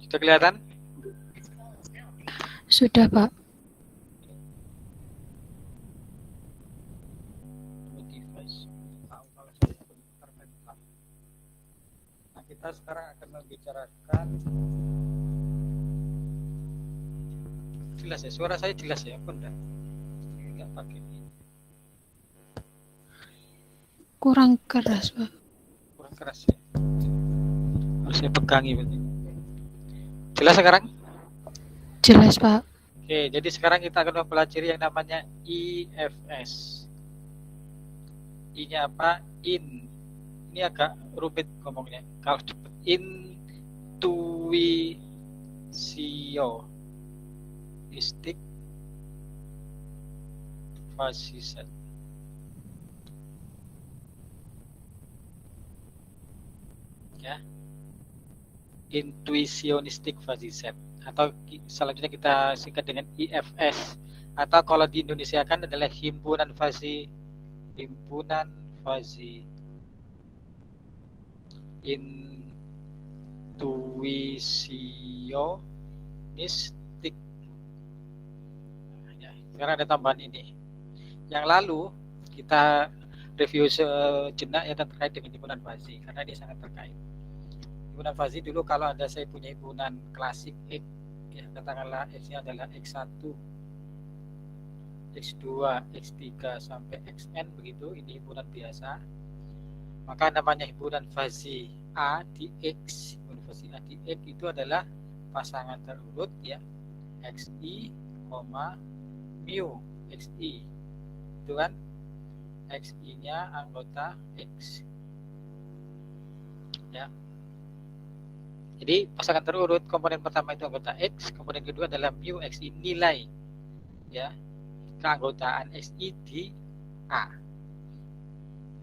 Sudah kelihatan? Sudah, Pak. Nah, kita sekarang akan membicarakan, jelas ya, suara saya jelas ya, apa enggak? Enggak pakai ini. Kurang keras, Pak. Kurang keras ya. Harus saya pegangi berarti. Jelas sekarang? Jelas, Pak. Oke, jadi sekarang kita akan mempelajari yang namanya IFS. I-nya apa? In. Ini agak rumit ngomongnya. Kalau cepet, intuisionistik fasiset. Ya, intuisionistik fasiset, atau selanjutnya kita singkat dengan IFS, atau kalau di Indonesia kan adalah himpunan fasi intuisionistik. Ya, sekarang ada tambahan ini. Yang lalu kita review sejenak ya terkait dengan himpunan fasi, karena ini sangat terkait. Himpunan fasi dulu kalau ada saya punya himpunan klasik X, ya katakanlah X-nya adalah X1, X2, X3 sampai Xn begitu, ini himpunan biasa. Maka namanya himpunan fasi A di X. Himpunan fasi A di X itu adalah pasangan terurut ya, XI, mu XI. Itu kan XI-nya anggota X. Ya. Jadi pasangan terurut, komponen pertama itu anggota X, komponen kedua adalah mu XI, nilai ya keanggotaan XI di A.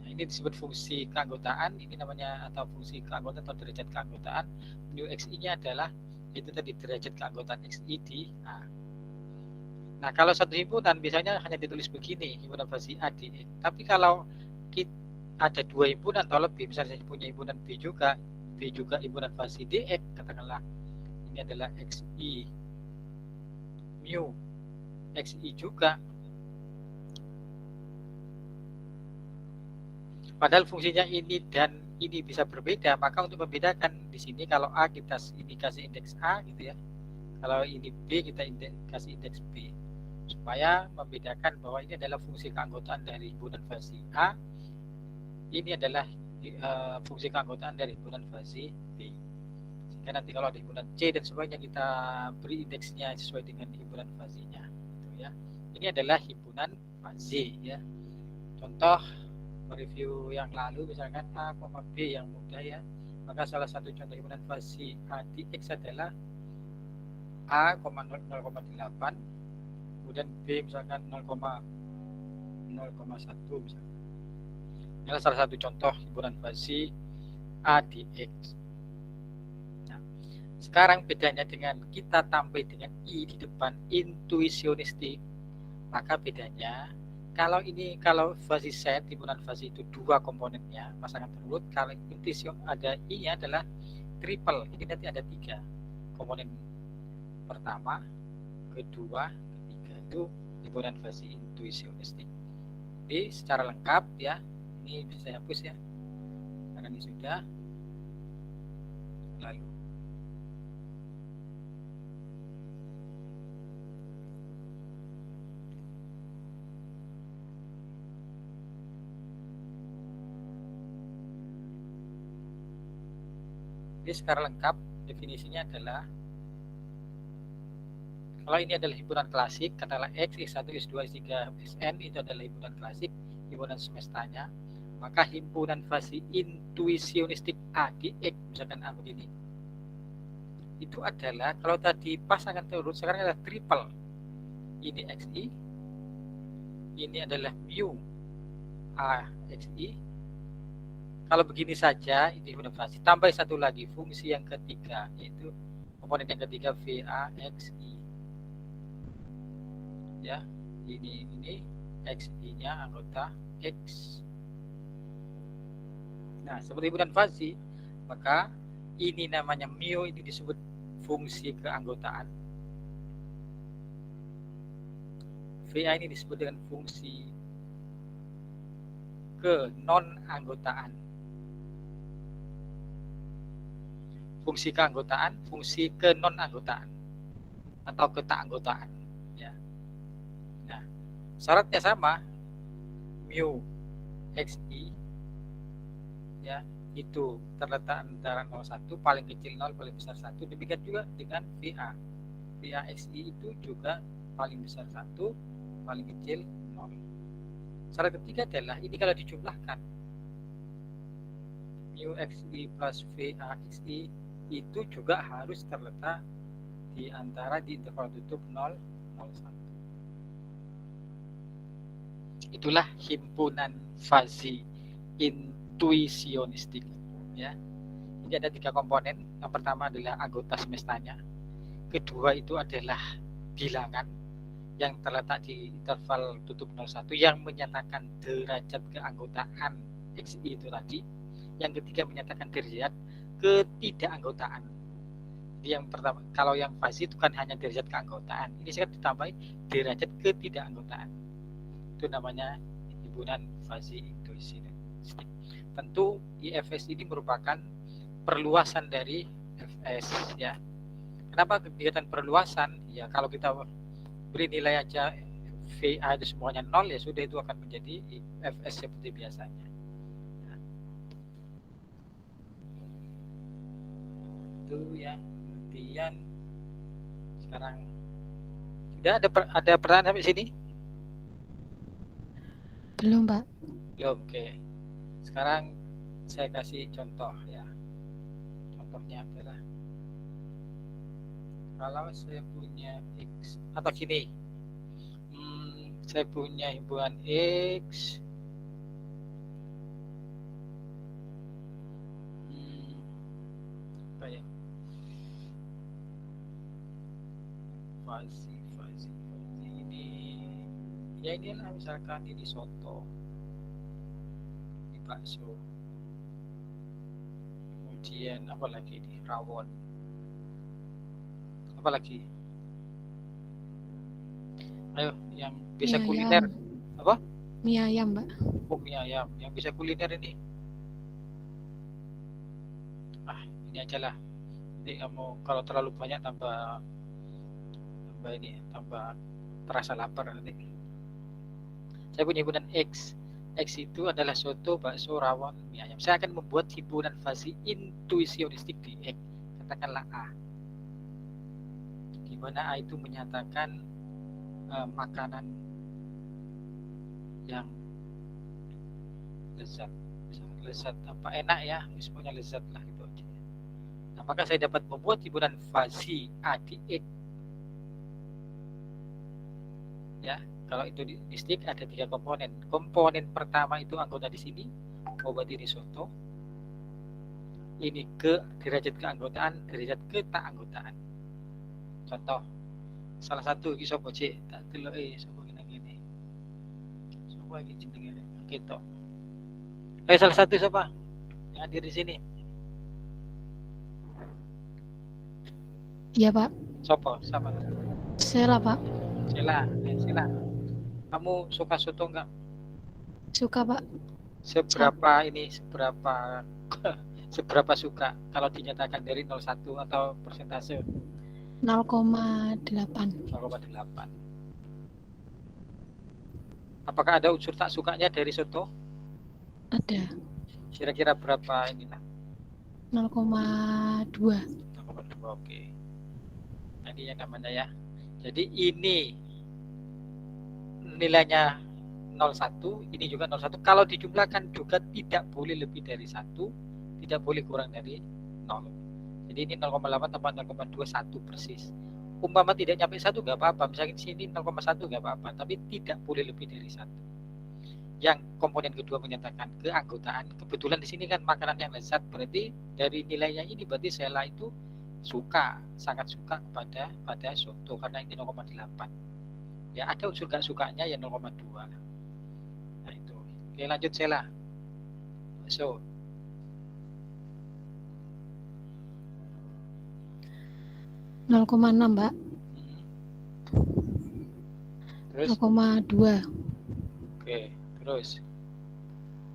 Nah, ini disebut fungsi keanggotaan, ini namanya, atau fungsi keanggotaan atau derajat keanggotaan. Mu XI-nya adalah itu tadi, derajat keanggotaan XI di A. Nah, kalau satu himpunan biasanya hanya ditulis begini, himpunan fasi A di X. Tapi kalau ada dua himpunan atau lebih, misalnya saya punya himpunan B juga himpunan fasi DX, katakanlah ini adalah XI mu XI juga, padahal fungsinya ini dan ini bisa berbeda. Maka untuk membedakan di sini, kalau A kita indikasi indeks A gitu ya, kalau ini B kita indikasi indeks B, supaya membedakan bahwa ini adalah fungsi keanggotaan dari himpunan fasi A, ini adalah fungsi keanggotaan dari himpunan fasi B. Sehingga nanti kalau ada himpunan C dan sebagainya, kita beri indeksnya sesuai dengan himpunan fasinya gitu ya. Ini adalah himpunan fasi ya. Contoh review yang lalu misalkan A, B yang mudah ya. Maka salah satu contoh himpunan fasi A di X adalah A, 0,8, kemudian B misalkan 0,1 misalkan. Inilah salah satu contoh himpunan fasi A di X. Nah, sekarang bedanya dengan kita tambah dengan I di depan, intuisionistik, maka bedanya kalau fasi set, himpunan fasi itu dua komponennya, pasangan terurut. Kalau intuisio ada I-nya adalah triple, ini nanti ada tiga komponen, pertama, kedua, ketiga, itu himpunan fasi intuisionistik. Jadi secara lengkap ya, ini bisa saya hapus ya karena ini sudah lalu. Jadi secara lengkap definisinya adalah, kalau ini adalah himpunan klasik, katakanlah X, X1, X2, X3, Xn, itu adalah himpunan klasik, himpunan semestanya. Maka himpunan fasi intuisionistik A di X, misalkan A begini, itu adalah, kalau tadi pasangan terurut, sekarang adalah triple. Ini XI, ini adalah mu A XI. Kalau begini saja, ini himpunan fasi. Tambah satu lagi, fungsi yang ketiga, yaitu komponen yang ketiga VA XI. Ya, ini XI-nya anggota X. Nah, seperti himpunan fasi, maka ini namanya mu, ini disebut fungsi keanggotaan. VA ini disebut dengan fungsi ke non-anggotaan. Fungsi keanggotaan, fungsi ke non-anggotaan atau ke tak-anggotaan. Ya. Nah, syaratnya sama, mu xi ya itu terletak antara 0,1 paling kecil 0 paling besar 1. Demikian juga dengan VA. VA xi itu juga paling besar 1 paling kecil 0. Syarat ketiga adalah ini kalau dijumlahkan mu xi plus VA xi itu juga harus terletak di antara di interval tutup 0, 0, 1. Itulah himpunan fazi intuisionistik. Ya, ini ada 3 komponen. Yang pertama adalah anggota semestanya. Kedua itu adalah bilangan yang terletak di interval tutup 0,1 yang menyatakan derajat keanggotaan xi itu tadi. Yang ketiga menyatakan derajat ketidakanggotaan. Jadi yang pertama, kalau yang fazi itu kan hanya derajat keanggotaan. Ini saya ditambahi derajat ketidakanggotaan. Itu namanya himpunan fazi intuisionistik. Tentu IFS ini merupakan perluasan dari FS ya. Kenapa kegiatan perluasan? Ya kalau kita beri nilai aja VA itu semuanya 0 ya sudah itu akan menjadi FS seperti biasanya. Ya. Itu ya. Kemudian sekarang sudah ada pertanyaan sampai sini? Belum, Pak. Belum, oke. Sekarang saya kasih contoh ya. Contohnya adalah kalau saya punya X atau gini, saya punya himpunan X, apa ya? Fazi ini, ya inilah misalkan ini soto, ini bakso, kemudian apa lagi ini rawon, apa lagi? Ayo yang bisa Mie kuliner ayam. apa? Mie ayam, Pak. Oh, mie ayam yang bisa kuliner ini. Ini aja lah. Jadi kamu kalau terlalu banyak tambah terasa lapar nanti. Saya punya himpunan X. X itu adalah soto, bakso, rawon, mie ayam. Saya akan membuat himpunan fazi intuisionistik di X. Katakanlah A. Di mana A itu menyatakan makanan yang lezat apa enak ya, semuanya lezat lah itu aja. Nah, maka saya dapat membuat himpunan fazi A di X. Ya, kalau itu di stick ada 3 komponen. Komponen pertama itu anggota di sini, obat ini soto. Ini ke derajat keanggotaan, derajat ketakanggotaan. Contoh, salah satu iki sapa cek, tak deloke sapa ngene. Sapa iki jenenge? Ketok. Salah satu siapa? Yang hadir di sini. Iya, Pak. Sopo? Siapa? Sela, Pak. Sela. Kamu suka soto enggak? Suka, Pak. Seberapa suka kalau dinyatakan dari 01 atau persentase? 0,8. 0,8. Apakah ada unsur tak sukanya dari soto? Ada. Kira-kira berapa inilah? 0,2. 0,2, oke. Nah, ini yang namanya ya. Jadi ini nilainya 01, ini juga 01. Kalau dijumlahkan juga tidak boleh lebih dari 1, tidak boleh kurang dari 0. Jadi ini 0,8 tambah 0,2 1 persis. Umpama tidak nyampe 1 nggak apa-apa. Misalnya di sini 0,1 nggak apa-apa, tapi tidak boleh lebih dari 1. Yang komponen kedua menyatakan keanggotaan. Kebetulan di sini kan makanan yang lezat, berarti dari nilainya ini berarti Sela itu suka, sangat suka pada soto karena ini 0,8. Ya ada unsur gak sukanya ya 0,2. Nah itu. Oke, lanjut Sela. 0,6 Mbak. Terus 0,2. oke, terus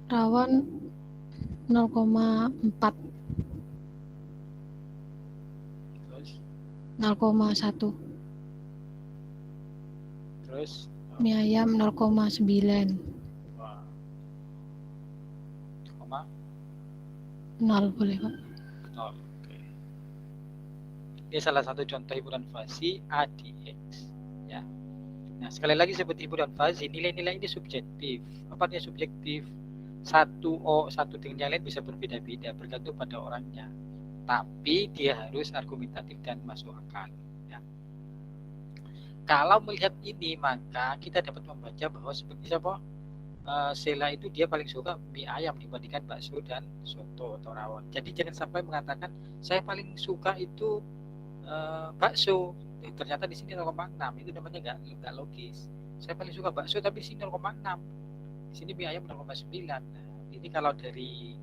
Rawon 0,4. terus 0,1. terus Mie ayam 0,9. wah, koma 0 boleh Pak. 0. Oke. Ini salah satu contoh himpunan fasi ADX. Ya. Nah, sekali lagi seperti himpunan fasi, nilai-nilai ini subjektif. Apa artinya subjektif? Satu dengan yang lain bisa berbeda-beda bergantung pada orangnya. Tapi dia harus argumentatif dan masuk akal. Ya. Kalau melihat ini, maka kita dapat membaca bahwa seperti siapa? Sheila itu dia paling suka mie ayam dibandingkan bakso dan soto atau rawon. Jadi jangan sampai mengatakan saya paling suka itu bakso. Ternyata di sini 0,6, itu namanya nggak logis. Saya paling suka bakso tapi di sini 0,6. Di sini mie ayam 0,9. Nah, ini kalau dari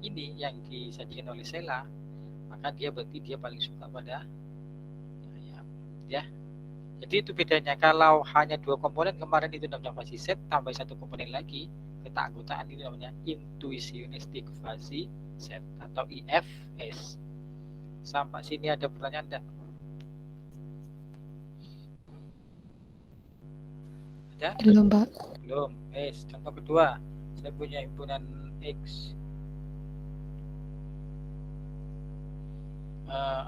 ini yang disajikan oleh Sheila, maka dia berarti dia paling suka pada ayam. Ya. Jadi itu bedanya. Kalau hanya 2 komponen kemarin itu namanya fuzzy set, tambah 1 komponen lagi ketakanggotaan, itu namanya intuitionistic fuzzy set atau IFS. Sampai sini ada pertanyaan enggak? Ada? Belum Pak. Belum. Contoh kedua, saya punya himpunan X.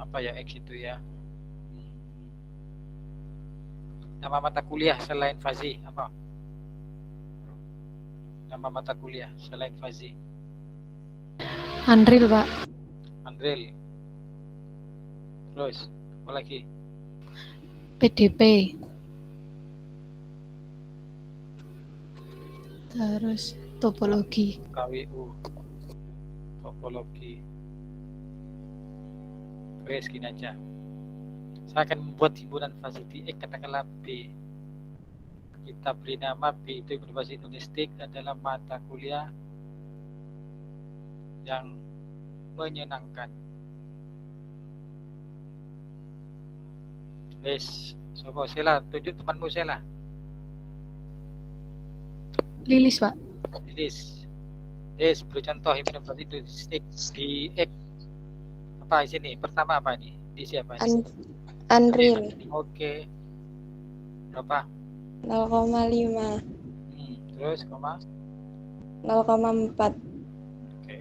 Apa ya X itu ya? Nama mata kuliah selain fuzzy apa? Nama mata kuliah selain fuzzy. Andril Pak. Andril. Terus apa lagi? PDP. Terus topologi. KWU. Topologi. Wes gini aja. Saya akan membuat himpunan fuzzy X, katakanlah B. Kita beri nama B itu Universitas Indonesia adalah mata kuliah yang menyenangkan. Wes, sopo Sheila, tunjuk temanmu Sheila. Lilis Pak. Lilis. Wes, beri contoh himpunan fuzzy di X. Apa di sini? Pertama apa ini? Di siapa ini? Andril. Oke. Berapa? 0,5. Terus koma? 0,4. Oke.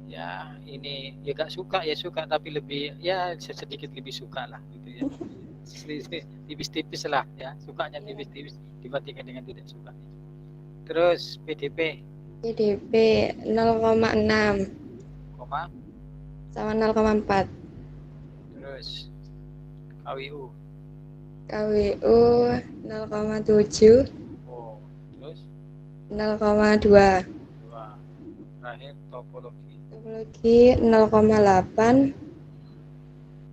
Ya, ini ya gak suka ya suka, tapi lebih ya sedikit lebih suka lah gitu ya. Tipis-tipis lah ya, sukanya tipis-tipis dibandingkan dengan tidak suka. Terus PDP PDP 0,6 koma sama 0,4. terus KWU. KWU 0,7. Oh, terus 0,2. 2. Terakhir topologi. Topologi 0,8.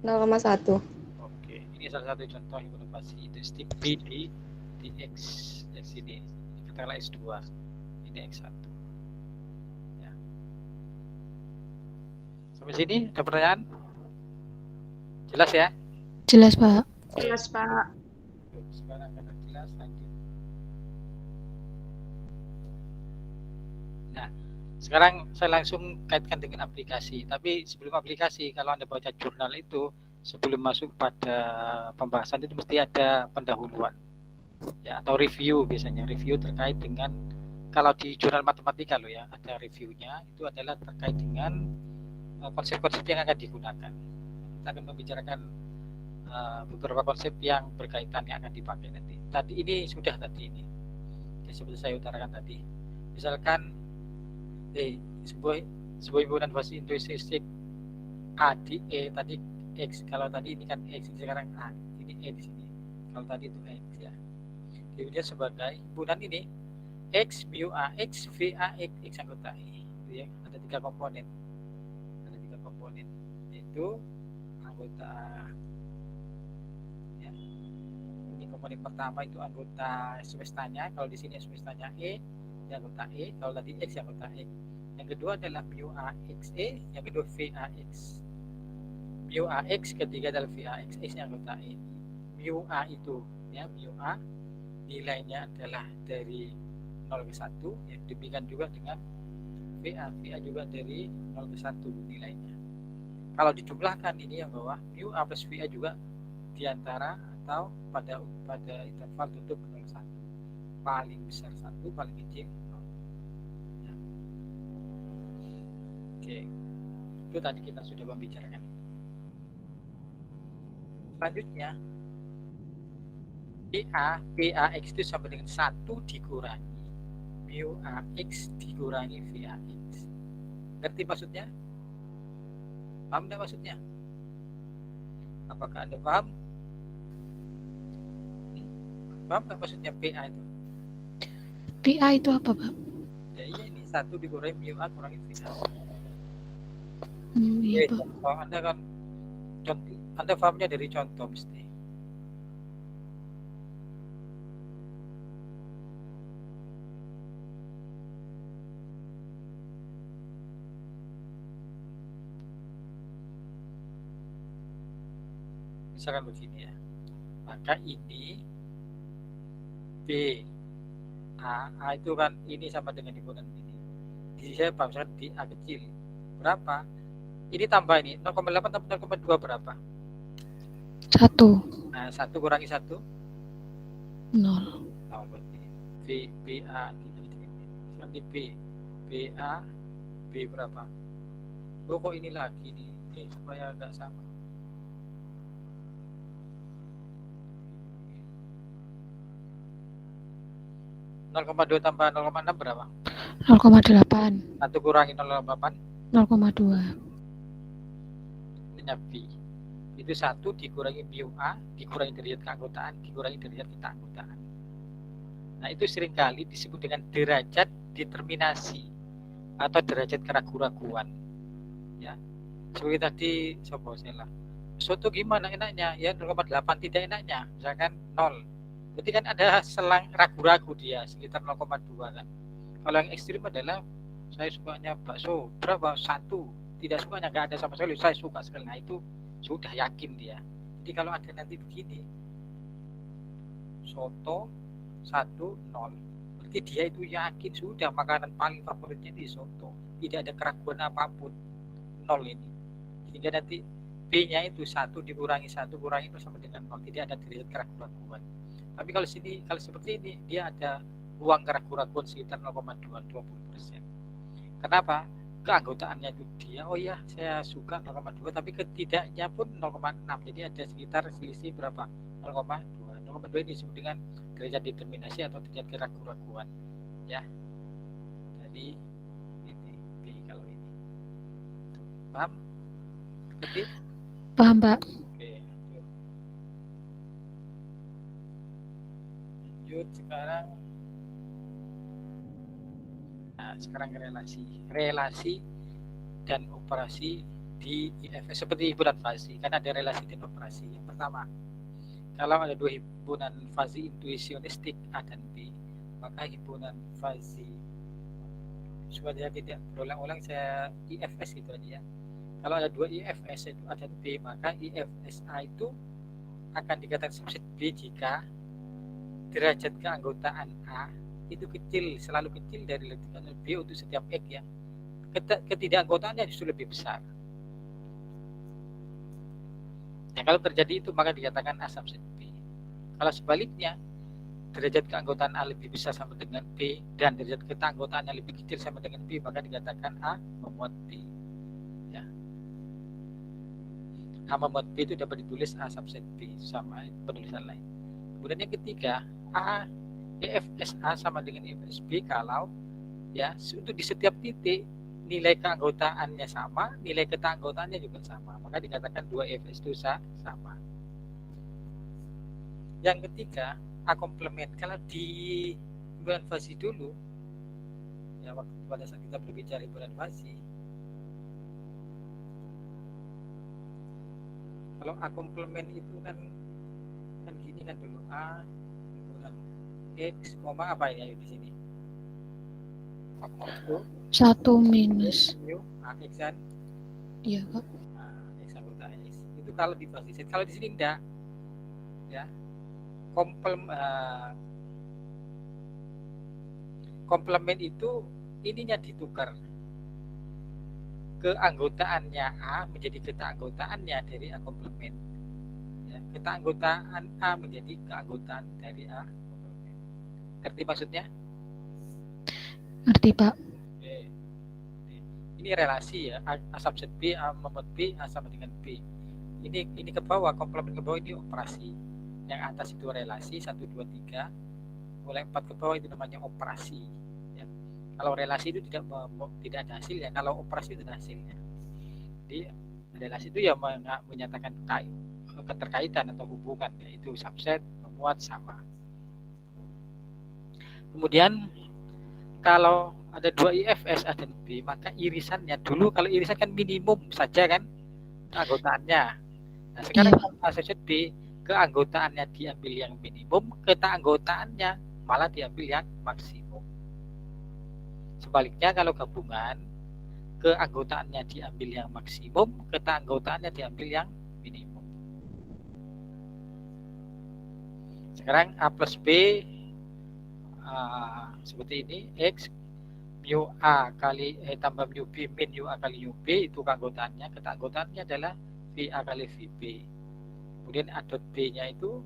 0,1. Oke, ini salah satu contoh inovasi industri B di X ini. Katakanlah X2, ini X1. Ya. Sampai sini ada pertanyaan? Jelas ya? Jelas Pak. Jelas Pak. Sekarang karena jelas lanjut. Nah, sekarang saya langsung kaitkan dengan aplikasi. Tapi sebelum aplikasi, kalau Anda baca jurnal itu, sebelum masuk pada pembahasan itu mesti ada pendahuluan. Ya, atau review biasanya. Review terkait dengan, kalau di jurnal matematika loh ya, ada reviewnya, itu adalah terkait dengan konsep-konsep yang akan digunakan. Kita akan membicarakan beberapa konsep yang berkaitan yang akan dipakai nanti. Tadi ini sudah tadi ini. Ya, seperti saya utarakan tadi. Misalkan sebuah himpunan fuzzy intuitionistic A di E tadi X. Kalau tadi ini kan X, ini sekarang A. Ini E di sini. Kalau tadi itu X ya. Kemudian sebagai himpunan ini X mu A X V A X anggota E. Gitu ya. Ada 3 komponen. Ada 3 komponen. Yaitu anggota ya. Ini komponen pertama itu anggota semestanya. Kalau di sini semestanya E, yang anggota E. Kalau tadi X yang anggota E. Yang kedua adalah mu A X E, yang kedua V A X. mu AX, ketiga adalah VAX, X-nya anggota E. Mu A itu, ya, mu A nilainya adalah dari 0 ke 1, ya, demikian juga dengan VA juga dari 0 ke 1 nilainya. Kalau dijumlahkan ini yang bawah, mu A plus VA juga diantara atau pada interval tutup 0 ke 1. Paling besar 1, paling kecil 0. Ya. Oke, itu tadi kita sudah membicarakan. Selanjutnya, PAX itu sama dengan 1 dikurangi mu AX dikurangi VAX. Ngerti maksudnya? Paham tidak maksudnya? Apakah Anda paham? Paham nggak maksudnya PA itu? PA itu apa, Pak? Ya iya, ini 1 dikurangi mu A kurangi VA. Iya, Pak. Kalau Anda kan Anda pahamnya dari contoh mesti. Misalkan begini ya, maka ini B A itu kan ini sama dengan himpunan ini. Jadi saya paham, misalkan di A kecil berapa? Ini tambah ini 0,8 tambah 0,2 berapa? 1. Nah, 1 kurangi 1 0. oh, berarti BA ini BA B berapa? Oh, kok ini lagi nih, ini supaya agak sama. Nol koma 2 tambah 0,6 berapa? 0,8. 1 kurangi 0,8 0,2. Ini B. Itu 1 dikurangi mu A dikurangi derajat keanggotaan dikurangi derajat keanggotaan. Nah, itu seringkali disebut dengan derajat determinasi atau derajat keraguan-raguan. Ya. Seperti tadi soto gimana enaknya? Ya 0,8 tidak enaknya. Misalkan 0. Berarti kan ada selang ragu-ragu dia sekitar 0,2 kan. Kalau yang ekstrim adalah saya sukanya bakso berapa? 1. Tidak sukanya nggak ada sama sekali. Saya suka sekali. Nah, itu sudah yakin dia. Jadi kalau ada nanti begini, soto 1, 0. Berarti dia itu yakin sudah makanan paling favoritnya di soto. Tidak ada keraguan apapun. 0 ini. Sehingga nanti B-nya itu 1 dikurangi 1 kurangi itu sama dengan 0. Tidak ada derajat keraguan-raguan. Tapi kalau seperti ini dia ada ruang keraguan-raguan sekitar 0,2-20%. Kenapa? Keanggotaannya itu dia, oh ya saya suka 0,2 tapi ketidaknya pun 0,6. Jadi ada sekitar selisih berapa? 0,2. 0,2 ini disebut dengan derajat determinasi atau derajat keraguan-raguan. Ya. Jadi ini B kalau ini. Paham? Ngerti? Paham, Pak. Oke. Lanjut sekarang. Nah, sekarang relasi dan operasi di IFS seperti himpunan fasi. Kan ada relasi dan operasi. Yang pertama, kalau ada dua himpunan fasi intuisionistik A dan B, maka himpunan fasi supaya tidak berulang-ulang saya IFS itu aja ya. Kalau ada dua IFS itu A dan B, maka IFSA itu akan dikatakan subset B jika derajat keanggotaan A itu kecil, selalu kecil dari letupan B untuk setiap X ya. Ketidakanggotaannya justru lebih besar. Nah, kalau terjadi itu maka dikatakan A subset B. Kalau sebaliknya derajat keanggotaan A lebih besar sama dengan B dan derajat keanggotaannya lebih kecil sama dengan B, maka dikatakan A memuat B. Ya. A memuat B itu dapat ditulis A subset B sama penulisan lain. Kemudian yang ketiga, A EFSA sama dengan EFSB kalau ya untuk di setiap titik nilai keanggotaannya sama, nilai ketanggotaannya juga sama, maka dikatakan dua EFS itu sama. Yang ketiga, A komplement. Kalau di himpunan fasi dulu, ya waktu pada saat kita berbicara himpunan fasi, kalau A komplement itu kan gini kan dulu A himpunan X, apa ya di sini? 1 minus. AX kan? Iya, Pak. X anggota X. kalau di basis. Kalau di sini enggak, ya. Komplement itu ininya ditukar, keanggotaannya A menjadi keanggotaannya dari A komplement, ya. Keanggotaan A menjadi keanggotaan dari A komplement. Ngerti maksudnya? Ngerti, Pak. Oke. Ini relasi, ya. A subset B, A memot B, A sama dengan B. Ini ke bawah, komplement ke bawah ini operasi. Yang atas itu relasi 1, 2, 3. Mulai 4 ke bawah itu namanya operasi, ya. Kalau relasi itu tidak ada hasilnya, kalau operasi itu ada hasilnya. Jadi relasi itu ya menyatakan keterkaitan atau hubungan, yaitu subset, memuat, sama. Kemudian kalau ada 2 IFS A dan B, maka irisannya dulu, kalau irisan kan minimum saja kan keanggotaannya. Nah sekarang kalau A subset B, keanggotaannya diambil yang minimum, keanggotaannya malah diambil yang maksimum. Sebaliknya kalau gabungan, keanggotaannya diambil yang maksimum, keanggotaannya diambil yang minimum. Sekarang A plus B seperti ini, X mu A kali tambah mu B min mu A kali mu B, itu keanggotaannya. Keanggotaannya adalah VA kali VB. Kemudian A dot B-nya itu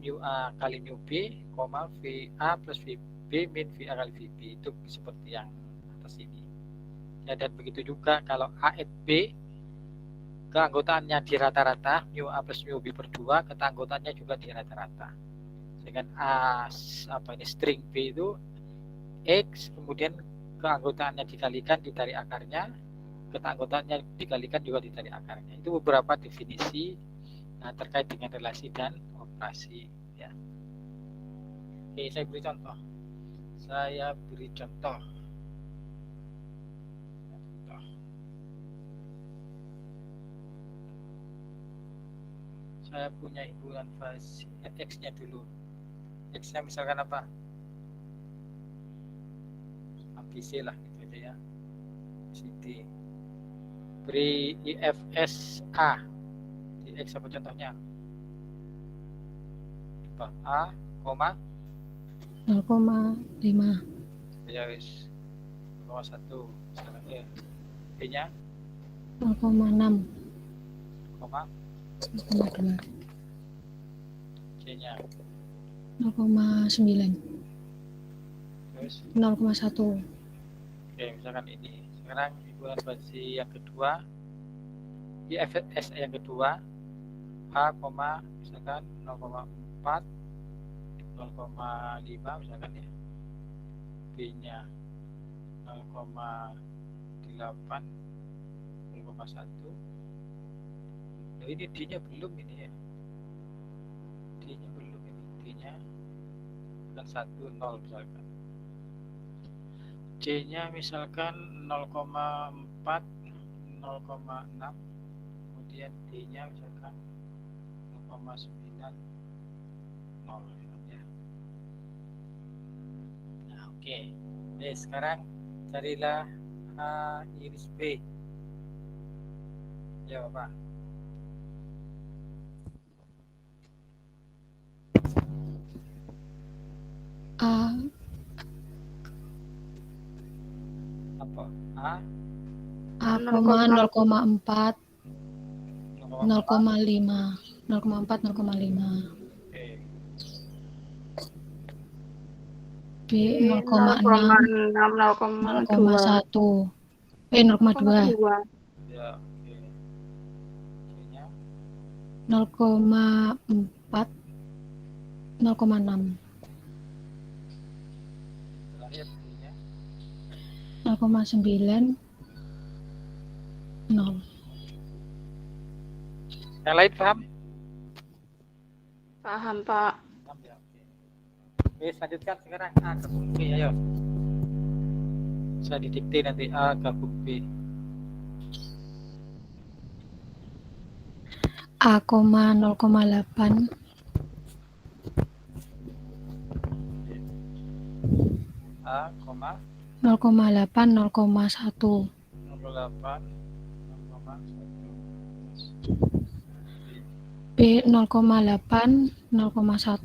mu A kali mu B, VA plus VB min VA kali VB. Itu seperti yang atas ini. Ya, dan begitu juga kalau A at B, keanggotaannya di rata-rata, mu A plus mu B per 2, keanggotaannya juga di rata-rata. Dengan string B itu X, kemudian keanggotaannya dikalikan ditarik akarnya, keanggotaannya dikalikan juga ditarik akarnya. Itu beberapa definisi terkait dengan relasi dan operasi, ya. Oke, saya beri contoh. Saya punya himpunan fase X-nya dulu. X-nya misalkan apa? ABC lah gitu aja, ya. CD. Beri IFS A. Di X apa contohnya? A, 0,5. Ya wis. 0,1 misalkan, ya. B-nya 0,6. 0,2. C-nya 0,9. terus 0,1. Oke, misalkan ini. Sekarang himpunan fase yang kedua, IFS yang kedua, A, misalkan 0,4, 0,5 misalkan, ya. B-nya 0,8, 0,1. Nah, ini D-nya belum ini, ya. D-nya belum ini. D-nya bukan 1, 0 misalkan. C-nya misalkan 0,4, 0,6. Kemudian D-nya misalkan 0,9, 0, ya. Nah, oke. Oke, sekarang carilah A iris B. Ya, Bapak. A Apa? A, 0,4, 0,4. 0,5. 0,5. Oke. B 0,6, 0,1. 0,2. Ya, oke. C-nya 0,4, 0,6. terakhir D-nya 0,9, 0. Yang lain paham? Paham, Pak. Paham, ya, oke. Oke, selanjutkan sekarang A gabung B, ayo. Saya didikte nanti A gabung B. A, 0,8. A, 0,8, 0,1. 0,8, 0,1. B 0,8 0,1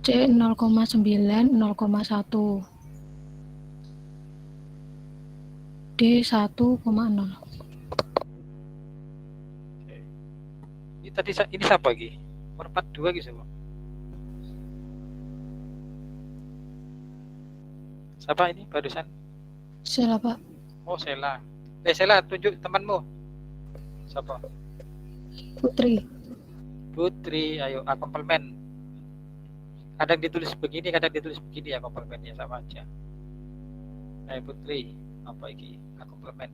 C 0,9 0,1 D 1,0. Oke. Ini tadi ini siapa lagi? Nomor 42 gitu siapa? Siapa ini barusan? Salah, Pak. Oh, Sela. Sela, tunjuk temanmu. Siapa? Putri. Putri, ayo A komplement. Kadang ditulis begini, kadang ditulis begini ya komplemennya sama aja. Ayo Putri, apa ini? A komplement.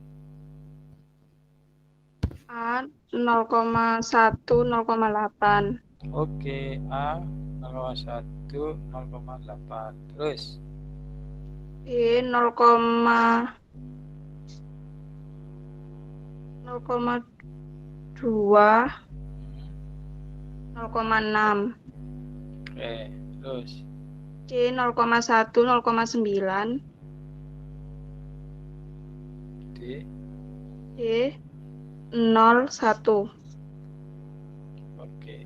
A 0,1 0,8. Oke, A 0,1 0,8. Terus B 0,2 0,6. oke, terus C 0,1 0,9. D. D 0,1. Oke.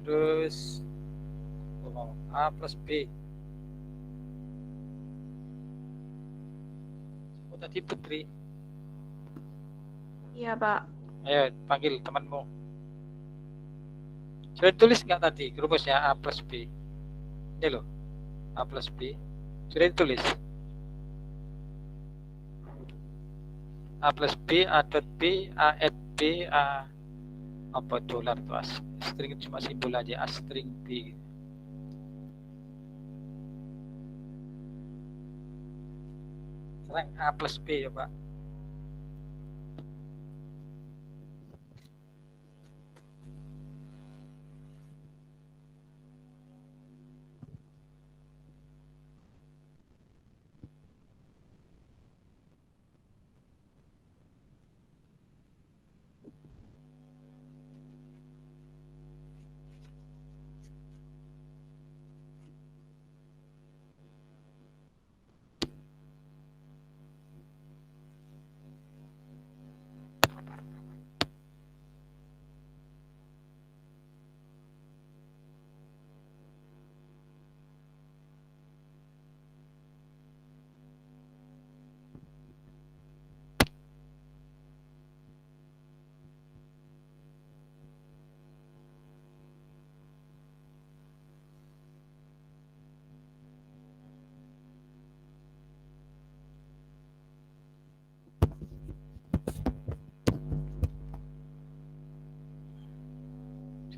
Terus A plus B. Oh, tadi Putri. Iya, Pak. Ayo panggil temanmu. Sudah tulis nggak tadi rumusnya A plus B? Ini loh, A plus B. Sudah ditulis. A plus B, A dot B, A at B, A apa dolar tuh string cuma simbol aja, A string B. Sekarang A plus B ya Pak.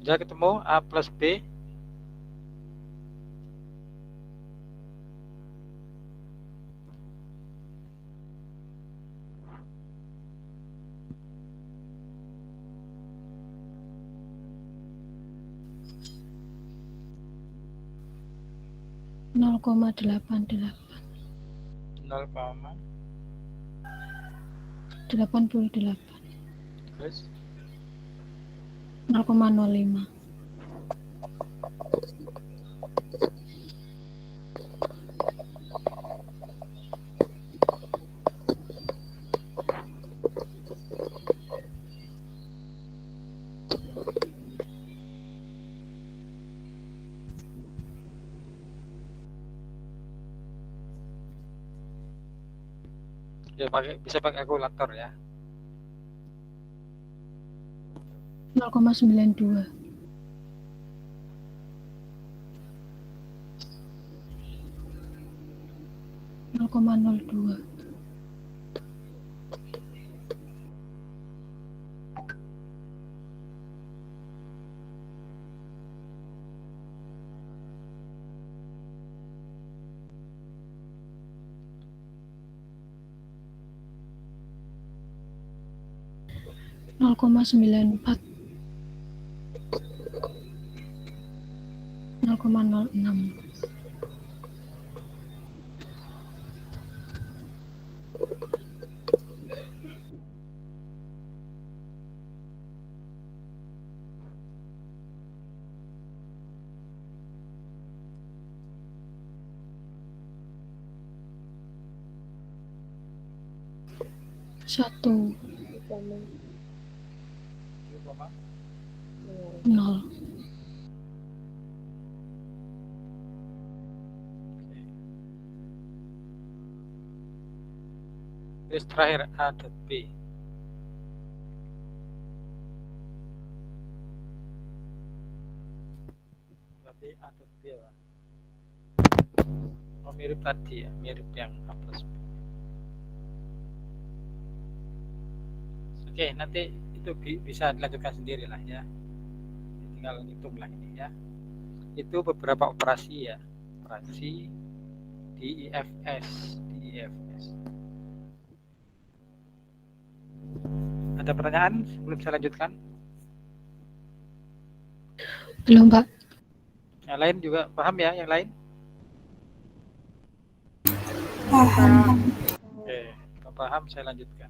Sudah ketemu A plus B? Nol koma delapan 0,88 Terus 0,05 ya bisa pakai kalkulator ya. 0,92 0,02 0,94 0,06 1 0. Terus terakhir A dan B. Berarti A dan B ya. Oh, mirip tadi ya, mirip yang A plus B. Oke, nanti itu bisa dilanjutkan sendiri lah ya. Tinggal hitung lah ini ya. Itu beberapa operasi ya, operasi di IFS. Ada pertanyaan sebelum saya lanjutkan? Belum, Pak. Yang lain juga paham ya? Yang lain? Paham. Oke, kalau paham saya lanjutkan.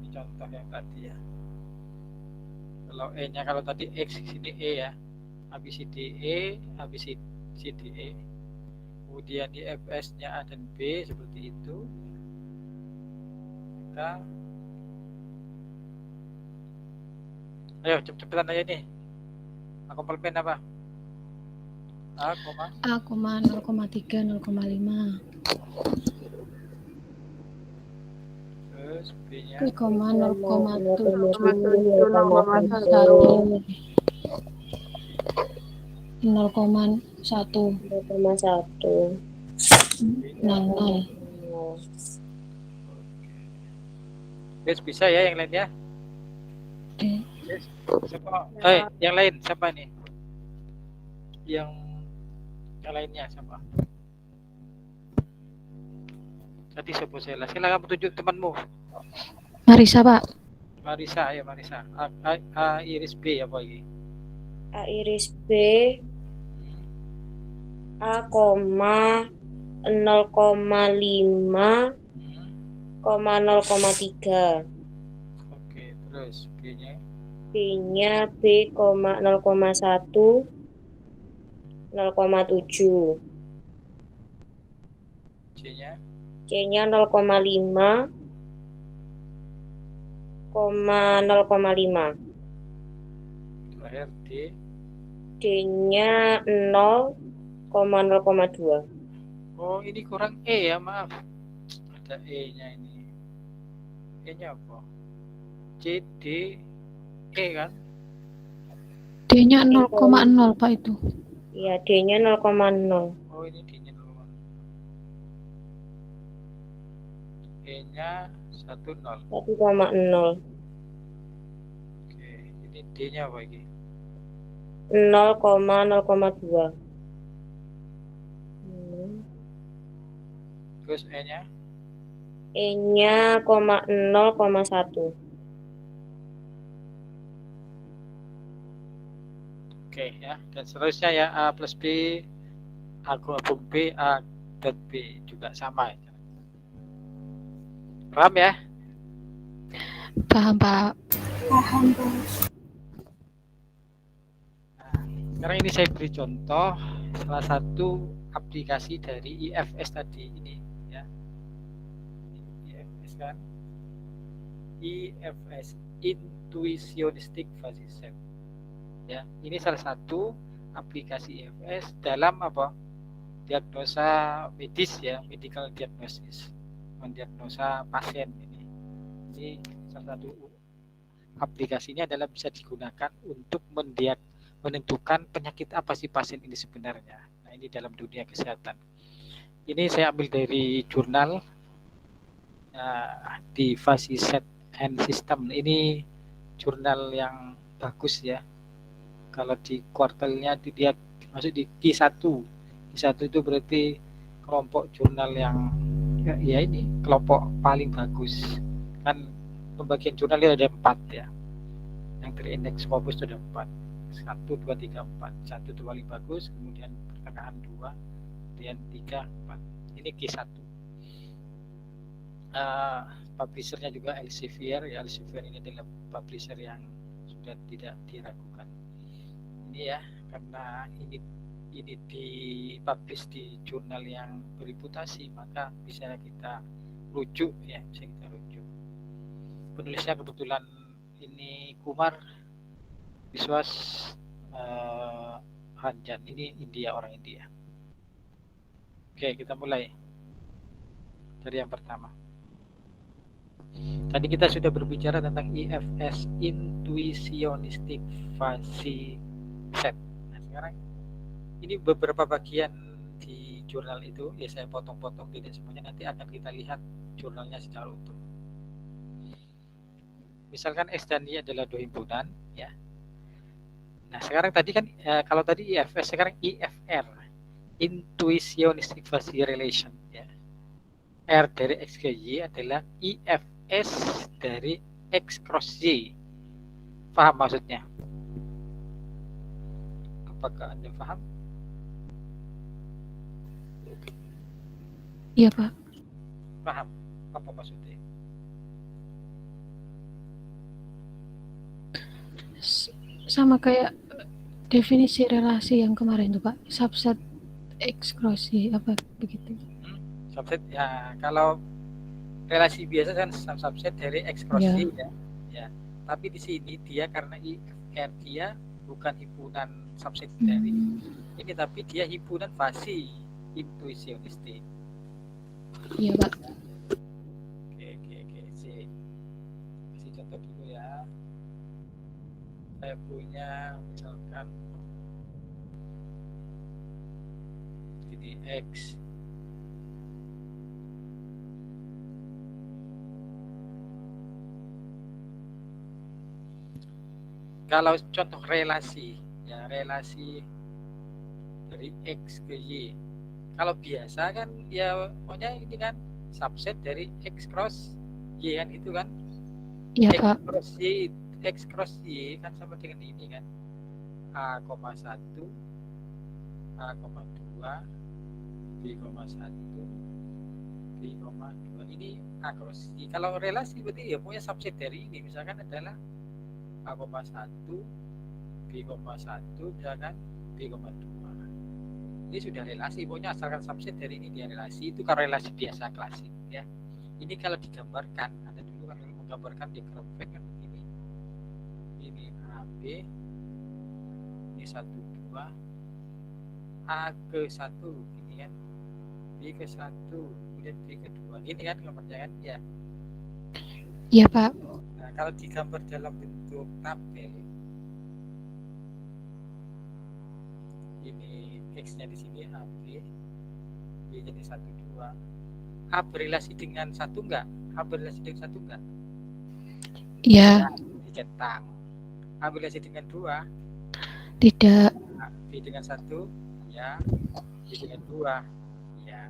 Ini contoh yang tadi ya. Kalau E-nya, kalau tadi X, sini E ya. Habis E, habis E. Kemudian di FS-nya A dan B seperti itu. Kita ayo cepet-cepetan aja nih. Komplement apa? A, 0,3, 0,5. Terus B-nya 0,7, 0,7, 0,1. 0,1. 0. Yes, bisa ya yang lain ya? Oke. Yes. Siapa? Yang lain siapa nih? Yang lainnya siapa? Tadi sebut saya. Silakan tunjuk temanmu. Marisa, Pak. Marisa, ayo Marisa. A iris B apa lagi? A iris B A, 0,5, 0,3. Oke, terus B-nya B-nya B, 0,1, 0,7. C-nya C-nya 0,5, 0,5. terakhir D. D-nya 0,2. Oh, ini kurang E ya, maaf. Ada E-nya ini. E-nya apa? C, D, E kan? D-nya 0,0, Pak itu. Iya, D-nya 0,0. Oh, ini D-nya 0. E-nya 1,0. 1,0. Oke, ini D-nya apa lagi? 0,0,2. Terus E-nya? E-nya 0,1. Oke ya, dan seterusnya ya A plus B, A gabung B, A dan B juga sama ya. Paham ya? Paham, Pak. Nah, sekarang ini saya beri contoh salah satu aplikasi dari IFS tadi ini ya. IFS kan? IFS, Intuitionistic Fuzzy Set. Ya, ini salah satu aplikasi IFS dalam apa? Diagnosa medis ya, medical diagnosis, mendiagnosa pasien ini. Ini salah satu aplikasinya adalah bisa digunakan untuk menentukan penyakit apa sih pasien ini sebenarnya. Nah, ini dalam dunia kesehatan. Ini saya ambil dari jurnal di Fuzzy Set and System. Ini jurnal yang bagus ya. Kalau di kuartalnya dia masuk di Q1. Q1 itu berarti kelompok jurnal yang ya ini kelompok paling bagus. Kan pembagian jurnal itu ada 4 ya. Yang terindeks Scopus itu ada 4. 1, 2, 3, 4. 1 itu paling bagus, kemudian pertengahan 2, kemudian 3, 4. Ini Q1. Publishernya juga Elsevier ya. Elsevier ini adalah publisher yang sudah tidak diragukan. Ini ya, karena ini dipublish di jurnal yang bereputasi, maka bisa kita rujuk ya, bisa kita rujuk. penulisnya kebetulan ini Kumar Biswas Hanjan, ini India, orang India. Oke, kita mulai dari yang pertama. Tadi kita sudah berbicara tentang IFS, Intuitionistic Fuzzy Set. Nah, sekarang ini beberapa bagian di jurnal itu, ya saya potong-potong, tidak semuanya, nanti akan kita lihat jurnalnya secara utuh. Misalkan X dan Y adalah dua himpunan, ya. Nah, sekarang tadi kan kalau tadi IFS, sekarang IFR, Intuitionistic Fuzzy Relation, ya. R dari X ke Y adalah IFS dari X cross Y. Paham maksudnya? Apakah Anda paham? Iya, Pak. Paham apa maksudnya? Sama kayak definisi relasi yang kemarin tuh, Pak. Subset X cross Y, apa begitu? Subset, ya kalau relasi biasa kan subset dari X cross Ya. Y, ya. Tapi di sini dia karena IFR dia bukan himpunan subset dari ini, tapi dia himpunan fuzzy intuitionistik. Iya, Pak. Oke. Kasih contoh dulu ya. Saya punya misalkan jadi X. Kalau contoh relasi, ya relasi dari X ke Y. Kalau biasa kan ya pokoknya ini kan subset dari X cross Y kan, itu kan. Iya, X Pak. cross Y kan sama dengan ini kan. A,1, A,2, B,1, B,2. Ini A cross Y. Kalau relasi berarti ya punya subset dari ini. Misalkan adalah A,1, B,1, misalkan B,2. Ini sudah relasi, pokoknya asalkan subset dari ini dia relasi. Itu kalau relasi biasa klasik, ya. Ini kalau digambarkan, ada dulu kan menggambarkan diagram vek kan begini. Ini AB, ini 1, 2, A ke 1, ini kan, B ke 1, kemudian B ke 2. Ini kan gambarnya kan, ya. Iya, Pak. Nah, kalau digambar dalam bentuk tabel, ini X-nya di sini AB, B-nya di 1, 2. A berrelasi dengan 1 enggak? A berrelasi dengan 1 enggak? Iya, Dicentang. A berrelasi dengan 2, tidak. B dengan 1, ya. B dengan 2, ya.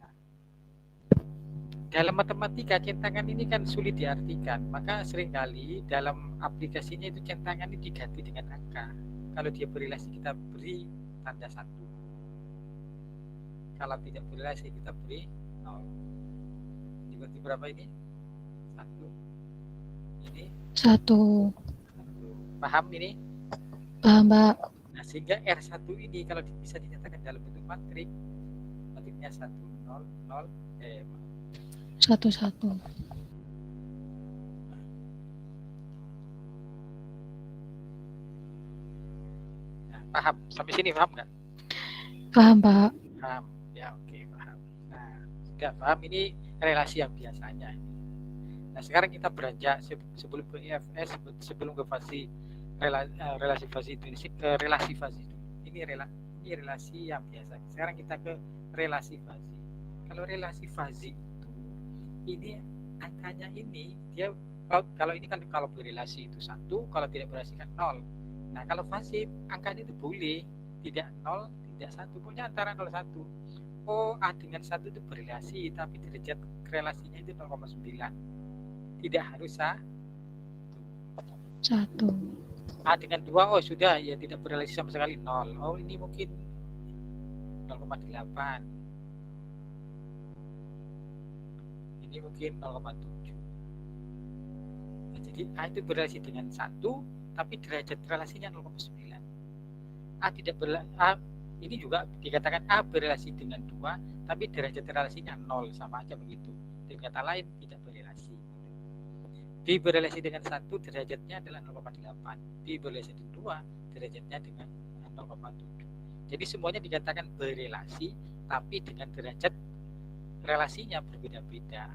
Nah, dalam matematika centangan ini kan sulit diartikan, maka seringkali dalam aplikasinya itu centangan ini diganti dengan angka. Kalau dia berrelasi kita beri tanda 1. Kalau tidak berrelasi kita beri 0. Diganti berapa ini? 1. Ini 1. 1. Paham ini? Paham, Pak. Nah, sehingga R1 ini kalau bisa dinyatakan dalam bentuk matrik, matriknya 1, 0, 0, 1. Nah, paham? Sampai sini paham nggak? Paham, Pak. Paham. Ya, oke, paham. Nah, sudah paham, ini relasi yang biasanya. Nah, sekarang kita beranjak sebelum ke IFS, sebelum ke fuzzy relasi fuzzy itu ke relasi fuzzy. Ini relasi yang biasa. Sekarang kita ke relasi fuzzy. Kalau relasi fuzzy itu, ini angkanya ini dia kalau ini kan kalau berrelasi itu 1, kalau tidak berrelasi kan 0. Nah, kalau fuzzy angkanya itu boleh tidak 0, tidak 1, pokoknya antara 0 1. Oh, A dengan 1 itu berrelasi, tapi derajat relasinya itu 0,9. Tidak harus 1. 1. A dengan 2, oh sudah, ya tidak berrelasi sama sekali 0. Oh, ini mungkin 0,8. Ini mungkin 0,7. Nah, jadi A itu berrelasi dengan 1, tapi derajat relasinya 0,9. A tidak ini juga dikatakan A berrelasi dengan 2, tapi derajat relasinya 0, sama aja begitu. Dengan kata lain tidak berrelasi. B berrelasi dengan 1 derajatnya adalah 0,8. B berrelasi dengan 2 derajatnya dengan 0,7. Jadi semuanya dikatakan berrelasi, tapi dengan derajat relasinya berbeda-beda.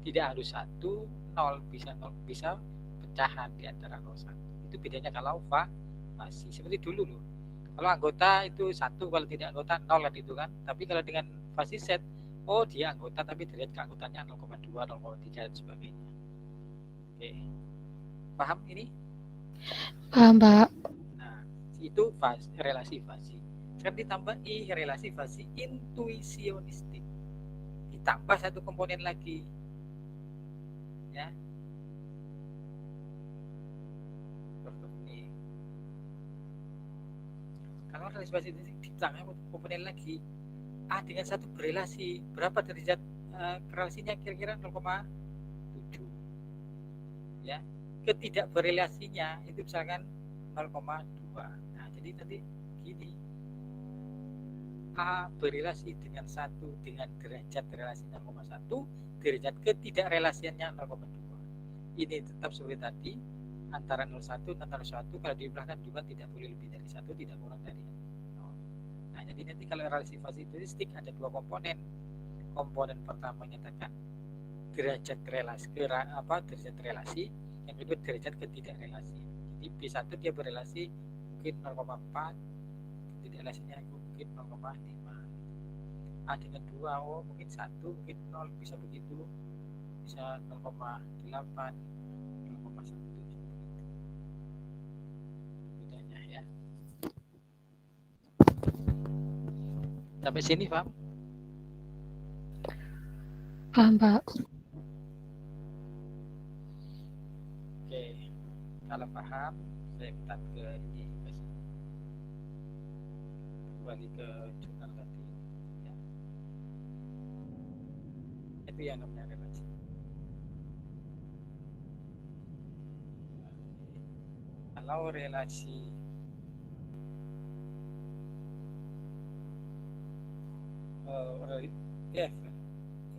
Tidak harus 1, 0, bisa pecahan di antara 0, 1. Itu bedanya kalau fasi. Seperti dulu loh. Kalau anggota itu 1, kalau tidak anggota 0 kan itu kan. Tapi kalau dengan fasi set, oh dia anggota tapi derajat keanggotaannya 0,2, 0,3 dan sebagainya. Oke. Paham ini? Paham, Pak. Nah, itu relasi fasi. Sekarang ditambah relasi fasi intuisionistik. Ditambah satu komponen lagi. Ya. Nih. Kalau relasi fasi ditambah komponen lagi, A dengan 1 berrelasi. Berapa derajat relasinya? Kira-kira 0,7. Ya, ketidakberrelasinya itu misalkan 0,2. Nah, jadi nanti gini, A berrelasi dengan 1 dengan derajat relasi 0,1, derajat ketidakrelasiannya 0,2. Ini tetap seperti tadi, antara 0,1 dan 0,1 kalau diubahkan juga tidak boleh lebih dari 1, tidak kurang dari 0. Nah, jadi nanti kalau relasi fasilistik ada 2 komponen. Komponen pertama menyatakan derajat relasi derajat relasi, yang kedua derajat ketidakrelasi. Jadi B1 dia berrelasi mungkin 0,4, ketidakrelasinya mungkin 0,5. A dengan 2, oh mungkin 1, mungkin 0, bisa begitu, bisa 0,8, 0,1 bedanya ya. Sampai sini paham? Paham, Pak. Oke, kalau paham, saya minta ke ini, kembali ke jurnal tadi. Ya. Itu yang namanya relasi. Kalau relasi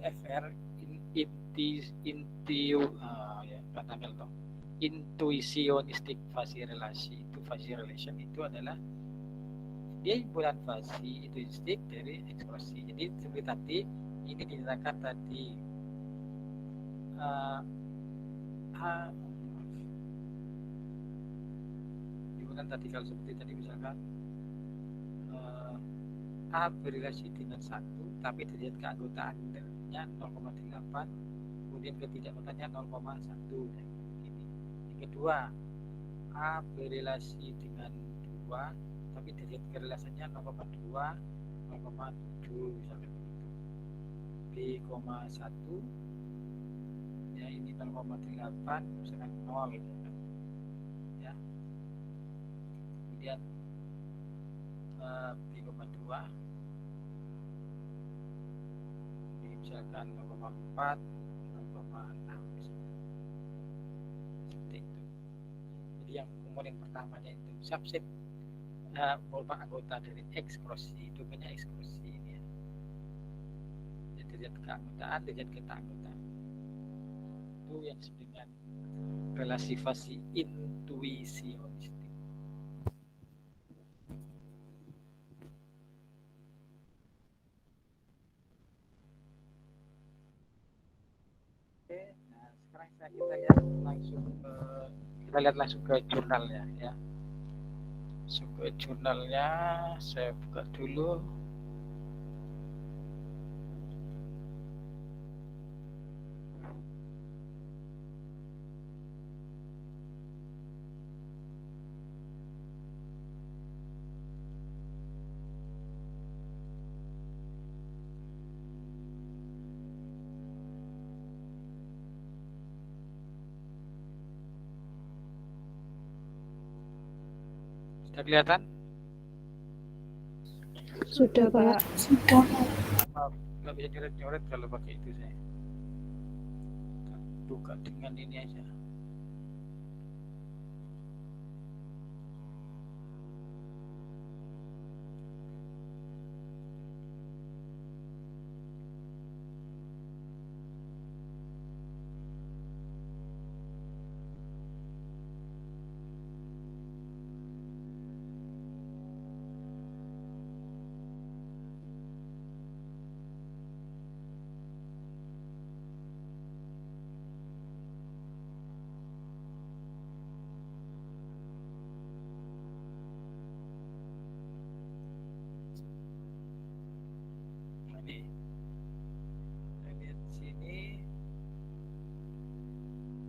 FR intuisionistik fasi relasi itu fasi relation itu adalah dia himpunan fasi intuisionistik dari ekspresi. Jadi seperti tadi ini dinyatakan tadi himpunan tadi kalau seperti tadi misalkan A berrelasi dengan 1 tapi derajat keanggotaannya 0,8, kemudian ketidakanggotaannya 0,1. Yang kedua, A berrelasi dengan 2 tapi derajat kerelasiannya 0,2, 0,7 misalkan begitu. B,1 ya ini 0,8 misalkan 0 ya. Kemudian B,2 ini misalkan 0,4, 0,6 seperti itu. Jadi yang komponen pertamanya itu subset merupakan anggota dari eksklusi, itu punya eksklusi ini ya. Jadi derajat keanggotaan, derajat ketanggotaan itu yang disebut dengan relasi fasi intuisionistik. Nah, sekarang kita lihat langsung ke jurnalnya ya. Masuk ke jurnalnya, saya buka dulu. Sudah kelihatan? Sudah, Pak. Maaf, nggak bisa nyoret-nyoret kalau pakai itu saya. Buka dengan ini aja.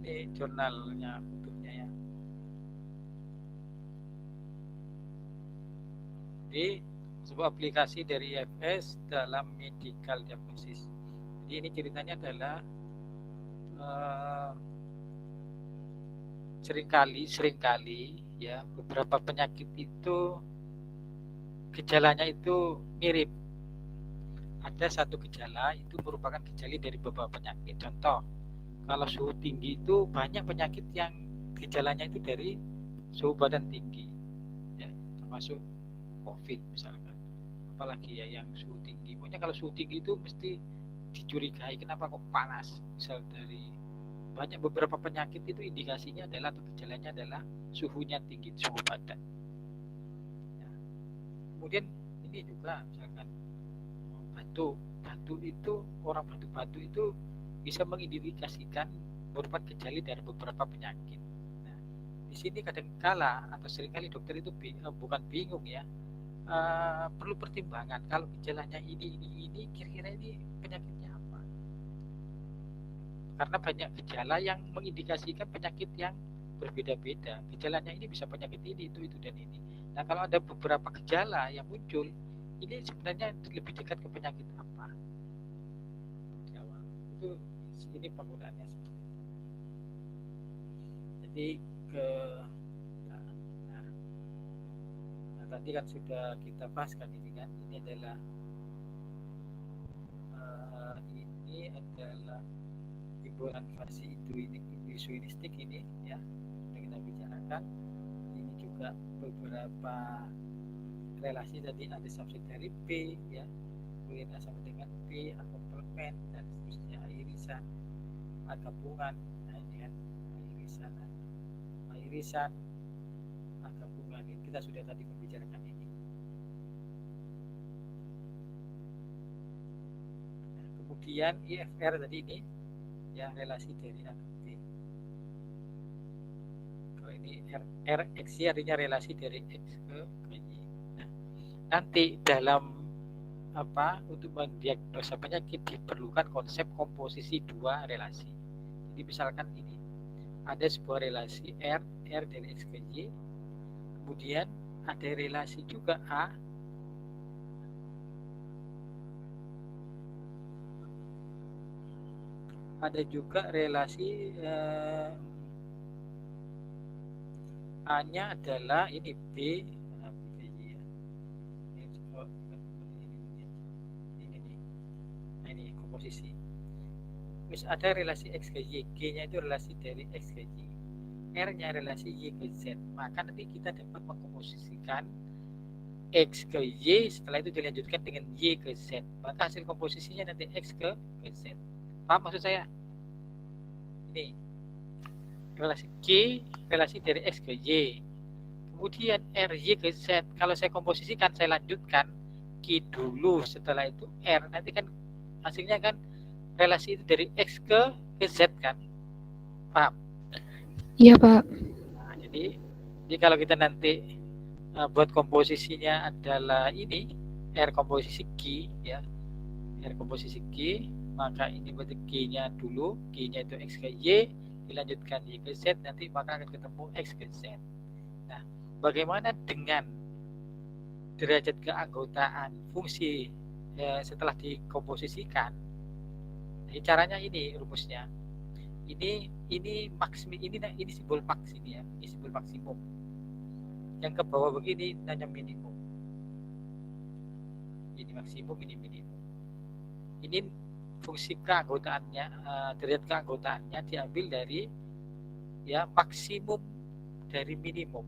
Ini jurnalnya bentuknya ya. Jadi sebuah aplikasi dari IFS dalam medical diagnosis. Jadi ini ceritanya adalah seringkali ya beberapa penyakit itu gejalanya itu mirip. Ada satu gejala itu merupakan gejala dari beberapa penyakit. Contoh, kalau suhu tinggi itu banyak penyakit yang gejalanya itu dari suhu badan tinggi, ya, termasuk COVID misalkan. Apalagi ya yang suhu tinggi. Pokoknya kalau suhu tinggi itu mesti dicurigai kenapa kok panas. Misal dari banyak beberapa penyakit itu indikasinya adalah atau gejalanya adalah suhunya tinggi, suhu badan. Ya. Kemudian ini juga misalkan batuk itu orang batuk itu bisa mengindikasikan merupakan gejala dari beberapa penyakit. Nah, di sini kadang-kala atau seringkali dokter itu bukan bingung ya, perlu pertimbangan kalau gejalanya ini kira-kira ini penyakitnya apa? Karena banyak gejala yang mengindikasikan penyakit yang berbeda-beda. Gejalanya ini bisa penyakit ini, itu dan ini. Nah, kalau ada beberapa gejala yang muncul, ini sebenarnya lebih dekat ke penyakit apa? Itu ini penggunaannya. Jadi tadi kan sudah kita bahas kan ini kan, ini adalah himpunan fasi intuisionistik ini ya yang kita bicarakan. Ini juga beberapa relasi tadi ada subsidiary P ya, kemudian sama dengan P, komplement dan seterusnya, irisan, gabungan. Nah ini kan irisan, gabungan. Ini kita sudah tadi membicarakan ini. Nah, kemudian IFR tadi ini ya relasi dari A ke B. Kalau ini RX artinya relasi dari X ke Y. Nah, nanti dalam untuk mendiagnosa penyakit diperlukan konsep komposisi dua relasi. Jadi misalkan ini ada sebuah relasi R dari X ke Y, kemudian ada relasi juga A ada juga relasi A-nya adalah ini B ke Y ya. Ini komposisi. Terus ada relasi X ke Y, G-nya itu relasi dari X ke Y, R-nya relasi Y ke Z. Maka nanti kita dapat mengkomposisikan X ke Y, setelah itu dilanjutkan dengan Y ke Z. Maka hasil komposisinya nanti X ke Z. Paham maksud saya? Ini relasi G, relasi dari X ke Y. Kemudian R, Y ke Z. Kalau saya komposisikan, saya lanjutkan G dulu, setelah itu R. Nanti kan hasilnya kan relasi itu dari X ke Z kan? Paham? Iya Pak. Nah, jadi kalau kita nanti buat komposisinya adalah ini R komposisi G ya, R komposisi G, maka ini berarti G-nya dulu, G-nya itu X ke Y, dilanjutkan Y ke Z, nanti maka akan ketemu X ke Z. Nah, bagaimana dengan derajat keanggotaan fungsi setelah dikomposisikan? Jadi caranya ini rumusnya. Ini simbol maks ini ya, ini simbol maksimum. Yang ke bawah begini hanya minimum. Ini maksimum, ini minimum. Ini fungsi keanggotaannya, derajat keanggotaannya diambil dari ya maksimum dari minimum,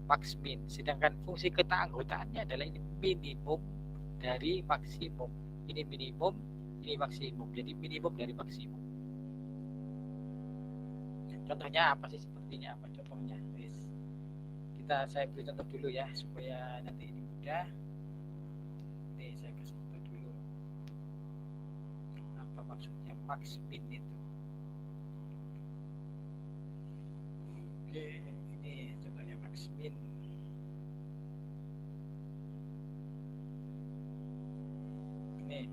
max min. Sedangkan fungsi keanggotaannya adalah ini minimum dari maksimum. Ini minimum, ini maksimum. Jadi minimum dari maksimum. Contohnya apa sih, sepertinya apa contohnya? Saya beri contoh dulu ya supaya nanti ini mudah. Nih saya kasih contoh dulu. Apa maksudnya max min itu? Oke, ini contohnya max min. Nih,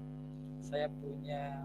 saya punya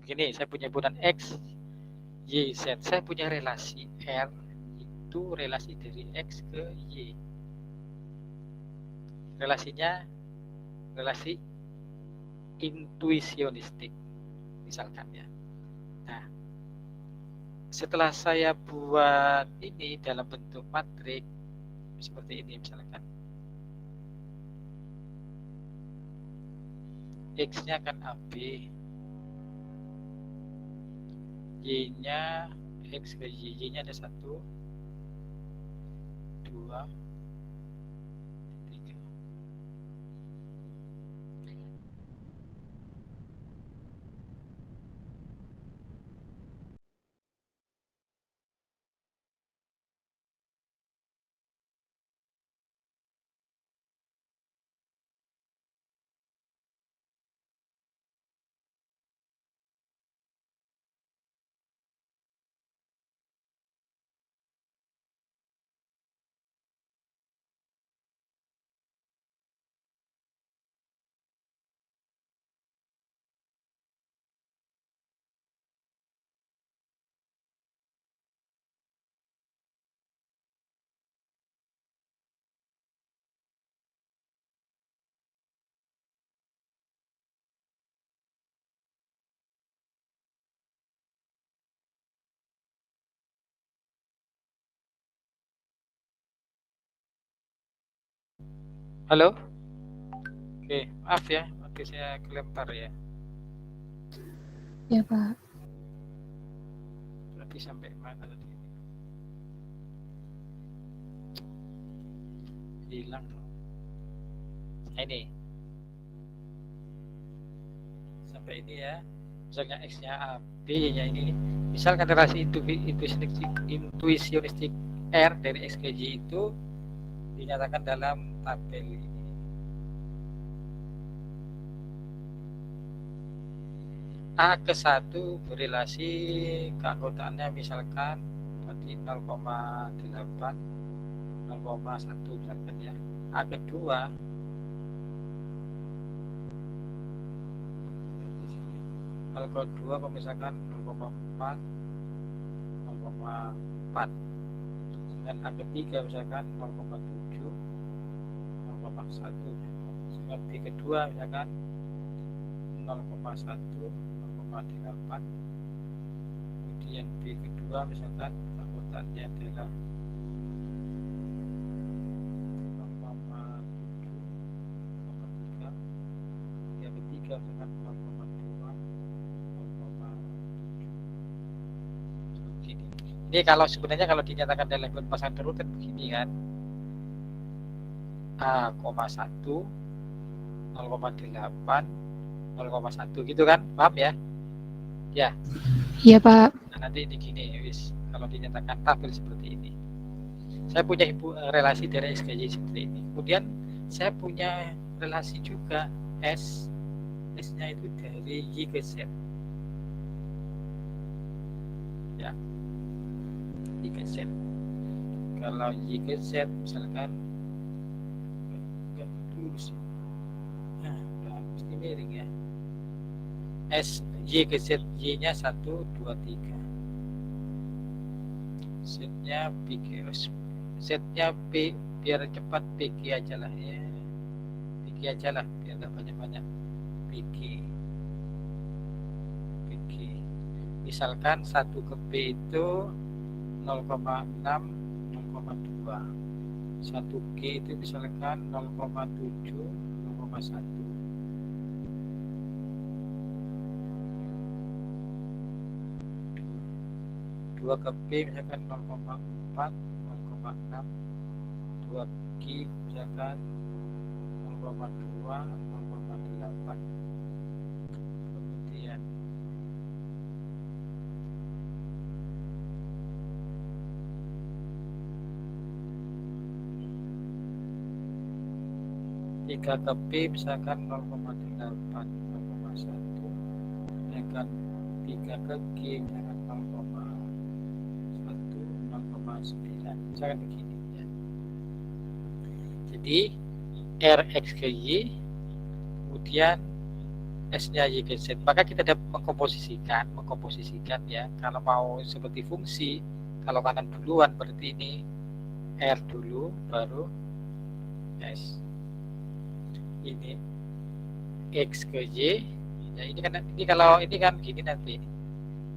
begini, saya punya himpunan X, Y, Z. Saya punya relasi R, itu relasi dari X ke Y. Relasinya relasi intuisionistik, misalkan ya. Nah, setelah saya buat ini dalam bentuk matrik seperti ini misalkan, X-nya akan AB, Y-nya X ke Y, Y-nya ada 1, 2, 3. Halo? Oke, maaf ya, nanti saya kelempar ya. Ya, Pak. Berarti sampai mana tadi? Hilang. Nah, ini. Sampai ini ya. Misalnya X-nya A, B-nya ini. Misalkan relasi intuisionistik R dari X ke Y itu dinyatakan dalam tabel ini. A ke 1 berrelasi keanggotaannya misalkan tadi 0,8, 0,1 misalkan ya. A kedua misalkan 0,4, 0,4. Dan A ketiga misalkan 0,7, 0,1. Dengan B kedua misalkan 0,1, 0,8. Kemudian B kedua misalkan anggotaannya adalah 0,7, 0,3. Yang ketiga misalkan 0,2, 0,7. Ini kalau sebenarnya kalau dinyatakan dalam pasangan berurutan begini kan, A,1, 0,8, 0,1 gitu kan, paham ya? Ya. Iya, Pak. Nah, nanti ini gini, wis kalau dinyatakan tabel seperti ini. Saya punya relasi dari X ke Y seperti ini. Kemudian saya punya relasi juga S-nya itu dari Y ke Z. Ya. Y ke Z. Kalau Y ke Z misalkan enggak lurus. Nah, mesti miring ya. S Y ke Z, Y-nya 1, 2, 3. Z-nya PQ. Z-nya P, biar cepat PQ aja lah ya. PQ aja lah, biar gak banyak-banyak. PQ. Misalkan 1 ke P itu 0,6, 0,2. 1 G itu misalkan 0,7, 0,1. 2 ke P misalkan 0,4, 0,6. 2 Q misalkan 0,2, 0,8. Kemudian 3 ke P misalkan 0,8, 0,1. Misalkan 3 ke G misalkan 0,1, 0,9. Misalkan begini ya. Jadi RX ke Y, kemudian S-nya Y ke Z. Maka kita dapat mengkomposisikan ya. Kalau mau seperti fungsi, kalau kanan duluan berarti ini R dulu, baru S. Ini X ke Y. Ya, ini kalau ini kan gini nanti.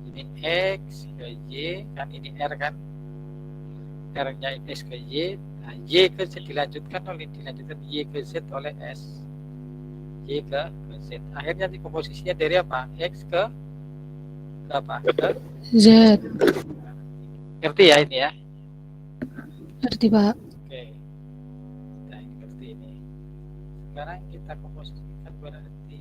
Ini X ke Y, kan ini R kan. R-nya X ke Y. Nah, Y ke Z dilanjutkan Y ke Z oleh S. Y ke Z. Akhirnya di komposisinya dari apa? X ke apa? Ke Z. ngerti ya ini ya? Ngerti, Pak. Oke. Nah, ini seperti ini. Sekarang kita komposisikan berarti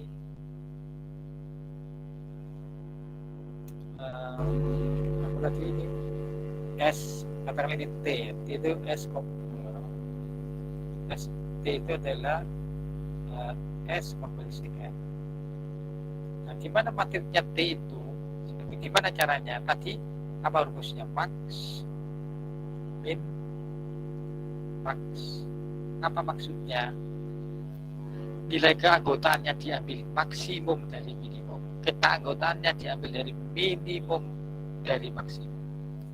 apa lagi ini? S, katakanlah ini T itu S T itu adalah S komposisi N. Nah, gimana materinya T itu? Gimana caranya? Tadi apa rumusnya? Max, min, max. Apa maksudnya? Nilai keanggotaannya diambil maksimum dari minimum. Keanggotaannya diambil dari minimum dari maksimum.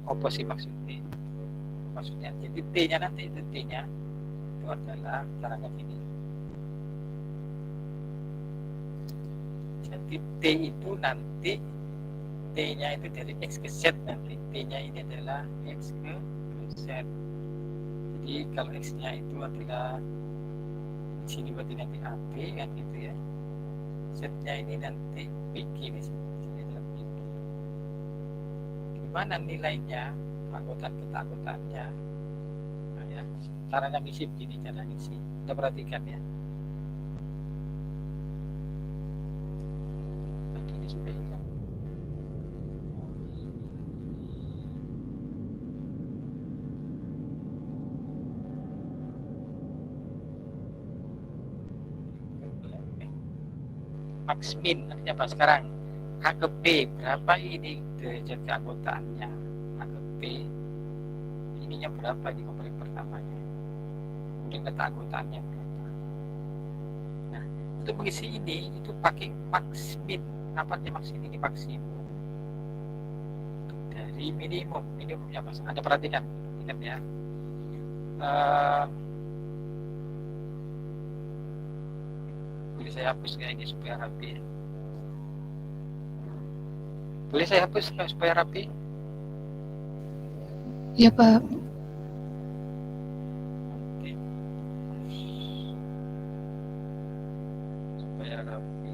Apa sih maksudnya? Maksudnya, jadi T-nya nanti T-nya itu adalah caranya gini. Jadi T itu nanti T-nya itu dari X ke Z nanti. T-nya ini adalah X ke Z. Jadi kalau X-nya itu adalah di sini berarti nanti AB kan gitu ya. Z-nya ini nanti PG di sini adalah PG. Gimana nilainya? Keanggotaannya. Nah, ya. Caranya ngisi begini, cara ngisi. Kita perhatikan ya. Ini sudah hilang. Max min artinya apa sekarang? A ke B berapa ini derajat keanggotaannya? A ke B ininya berapa di komponen pertamanya? Kemudian letak anggotaannya berapa? Nah, untuk mengisi ini itu pakai max min. Apa artinya max min? Ini maksimum dari minimum. Minimumnya apa? Anda perhatikan ya. Boleh saya hapus kayak ini supaya rapi? Boleh saya hapus supaya rapi? Ya, Pak. Oke. Supaya rapi.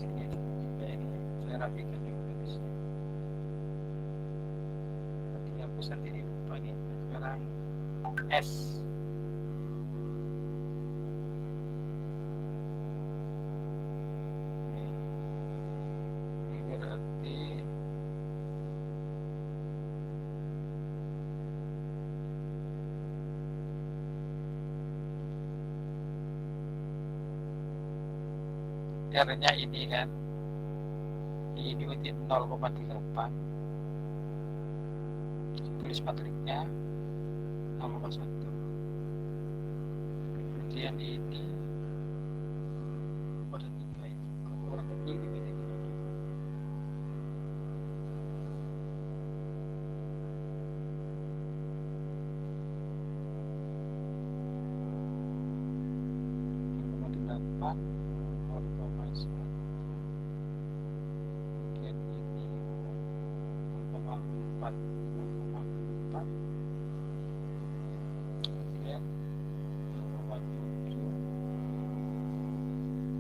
Sini supaya ini saya rapikan juga di sini. Nanti hapus nanti lupa nih. Sekarang S. R-nya ini kan ini unit 0,8, tulis matriknya 0,1, kemudian ini pada 3 ini orang kecil ini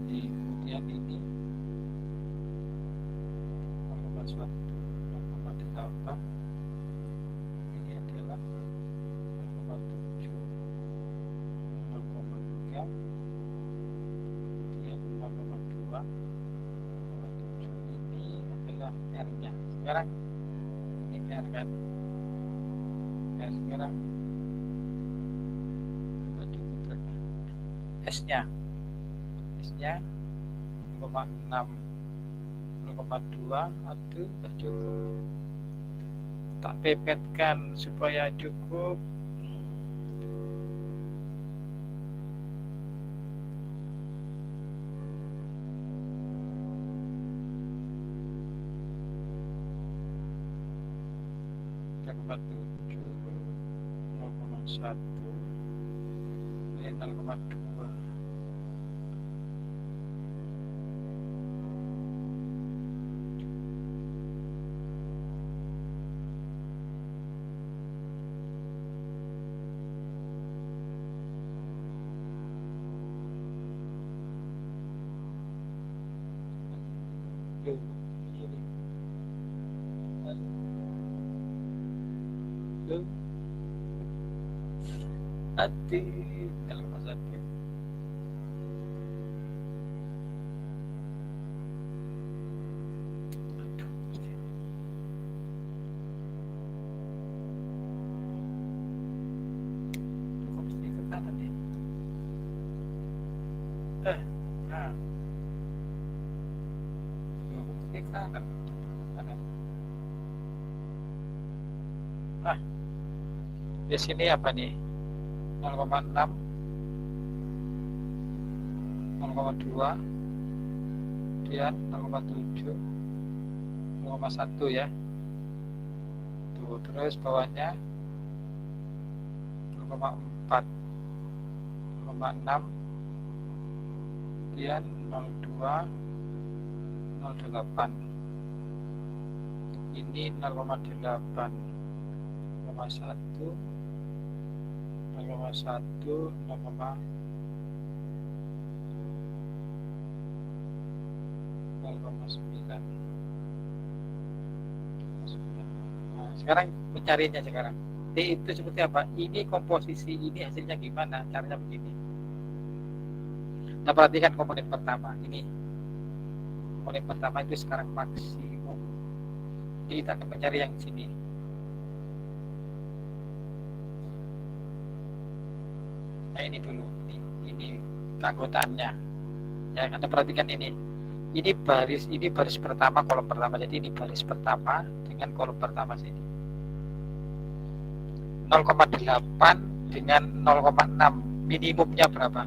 kemudian ini 0,1, 0,8, ini adalah 0,7, 0,3, kemudian 0,2, 0,7 ini adalah R-nya. Sekarang ini R kan, R sekarang S-nya 0,6, 0,2, aduh tak cukup, tak pepetkan supaya cukup. 0,7, 0,1, 0,2. Hati dalam masa sakit. Di sini apa nih? 0,6, 0,2, kemudian 0,7, 0,1 ya. Tuh, terus bawahnya 0,4, 0,6, kemudian 0,2, 0,8. Ini 0,8, 0,1, 0,1, 0,9. Nah, sekarang mencarinya sekarang. D itu seperti apa? Ini komposisi ini hasilnya gimana? Caranya begini. Kita perhatikan komponen pertama ini. Komponen pertama itu sekarang maksimum. Jadi kita akan mencari yang sini. Nah, ini dulu, ini keanggotaannya. Ya, Anda perhatikan ini. Ini baris pertama, kolom pertama. Jadi ini baris pertama dengan kolom pertama sini. 0,8 dengan 0,6. Minimumnya berapa?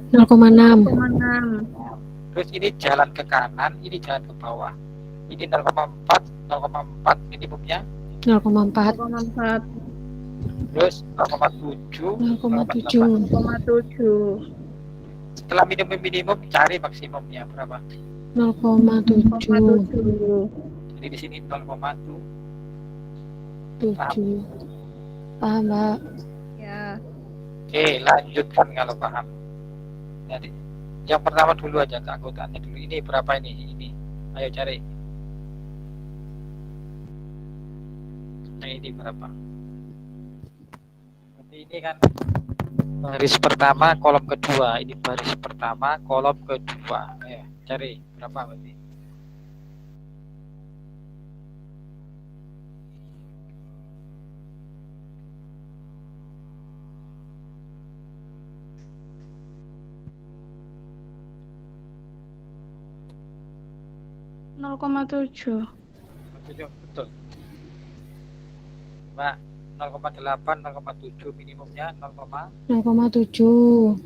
0,6. 0,6. Terus ini jalan ke kanan, ini jalan ke bawah. Ini 0,4, 0,4 minimumnya. 0,4. 0,4. Terus 0,7, 0,7. 0,7. Setelah minimum cari maksimumnya berapa? 0,7. 0,7. Jadi di sini 0,7. 7. Paham, Mbak? Ya. Oke, lanjutkan kalau paham. Jadi yang pertama dulu aja, keanggotaannya dulu. Ini berapa ini? Ini. Ayo cari. Nah, ini berapa? Ini kan baris pertama, kolom kedua. Ini baris pertama, kolom kedua. Ayo cari berapa berarti? ,7. Betul. Mbak, 0,8, 0,7 minimumnya 0,7, 0,7.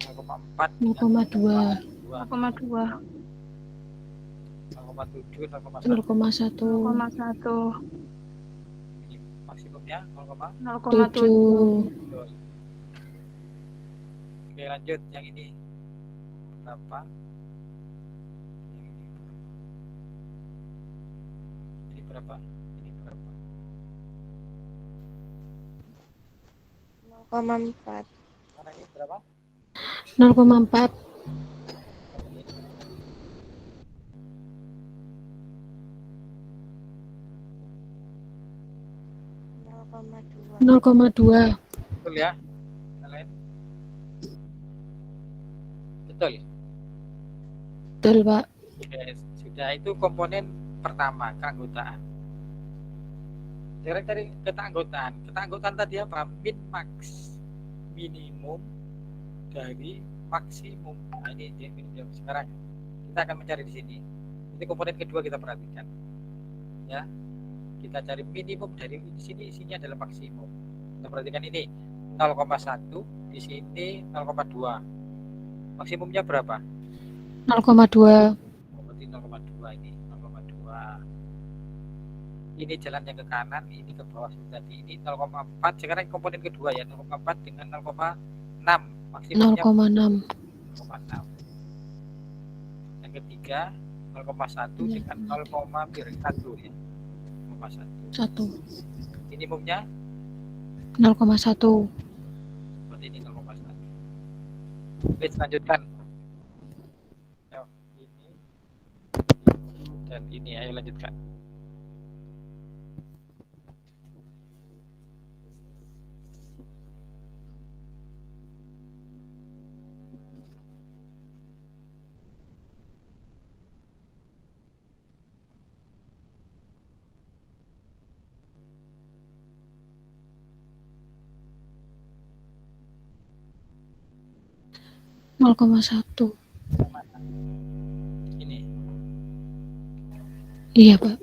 0,4, 0,2. 0,2. 0,7, 0,1. 0,1. maksimumnya 0,7. 0,7. Betul. Oke, lanjut yang ini berapa? Ini berapa? Ini berapa? 0,4. Mana ini berapa? 0,4. 0,2. Betul ya? Yang lain? Betul. Betul, Pak. Oke, sudah itu komponen pertama, keanggotaan. Sekarang cari keanggotaan. Keanggotaan tadi apa? Min max, minimum dari maksimum. Nah, ini sekarang kita akan mencari di sini. Ini komponen kedua kita perhatikan. Ya. Kita cari minimum dari di sini, isinya adalah maksimum. Kita perhatikan ini 0,1, di sini 0,2. Maksimumnya berapa? 0,2. Berarti 0,2 ini 0,2. ini jalannya ke kanan, ini ke bawah tadi. Ini 0,4. Sekarang komponen kedua ya, 0,4 dengan 0,6. Maksimumnya 0,6. 0,6. Yang ketiga 0,1 dengan 0,1 ya. 0,1. 1. Minimumnya 0,1. seperti ini 0,1. Oke, lanjutkan. Ini dan ini, ayo lanjutkan. Nol koma 1. Ini Iya, Pak.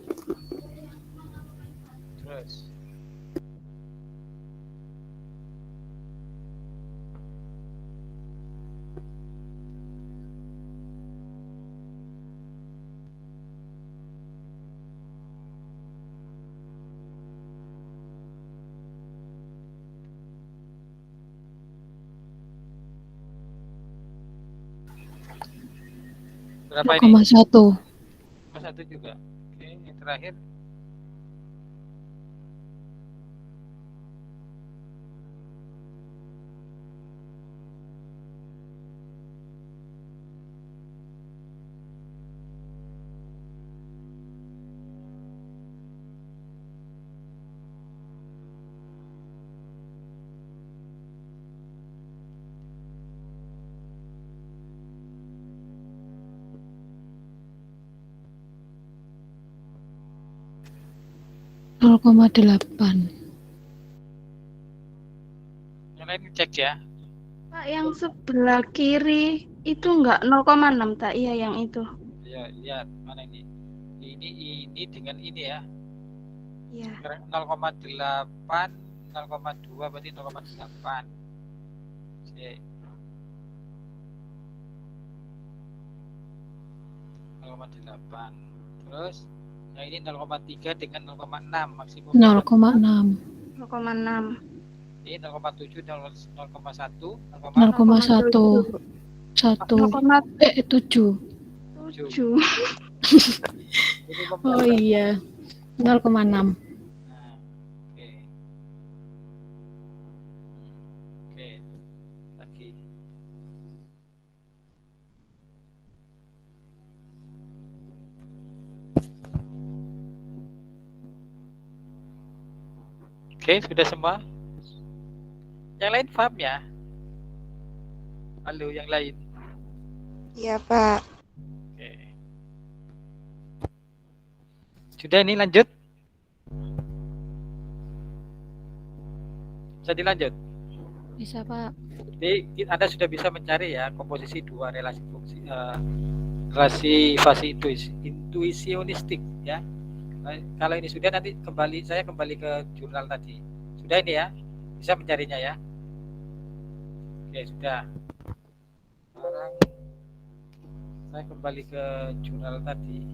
terus berapa ini? 0,1. 1 juga. Oke, yang terakhir Nol koma 8. yang lain cek ya. Pak, yang sebelah kiri itu enggak 0,6 tak? Iya, yang itu. Ya, lihat mana ini. Ini dengan ini ya. Iya. Sekarang 0,8, 0,2 berarti 0,8. Oke. 0,8. Terus yang ini 0,3 dengan 0,6 maksimum 0,6. 0,6. ini 0,7, 0,1, 0,1. 1. 7. 7. minimum Oh iya. 0,6. Nah, oke. Oke. Lagi. Oke, sudah semua? Yang lain paham ya? Halo, yang lain. Iya, Pak. Oke. Sudah ini lanjut? Bisa dilanjut? Bisa, Pak. Jadi Anda sudah bisa mencari ya komposisi dua relasi fungsi relasi fase intuisionistik ya. Kalau ini sudah nanti saya kembali ke jurnal tadi. Sudah ini ya? Bisa mencarinya ya? Oke, sudah. Sekarang saya kembali ke jurnal tadi.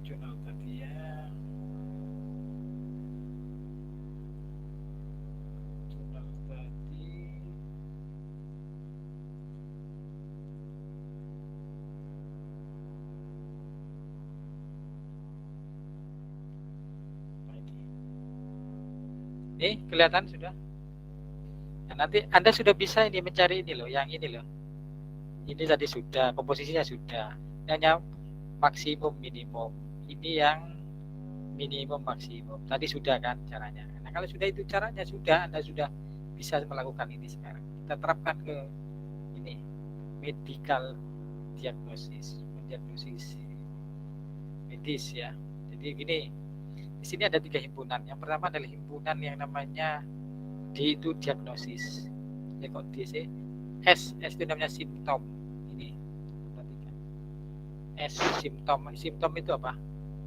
Jurnal tadi ya. Jurnal tadi. Ini kelihatan sudah? Nah, nanti Anda sudah bisa ini mencari ini loh, yang ini loh. Ini tadi sudah, komposisinya sudah. Hanya maksimum minimum. Ini yang minimum maksimum. Tadi sudah kan caranya. Nah, kalau sudah itu caranya sudah, Anda sudah bisa melakukan ini sekarang. Kita terapkan ke ini medical diagnosis, mendiagnosis medis ya. Jadi gini, di sini ada 3 himpunan. Yang pertama adalah himpunan yang namanya D itu diagnosis. Ya kok D sih? S itu namanya simptom. Ini. S simptom. Simptom itu apa?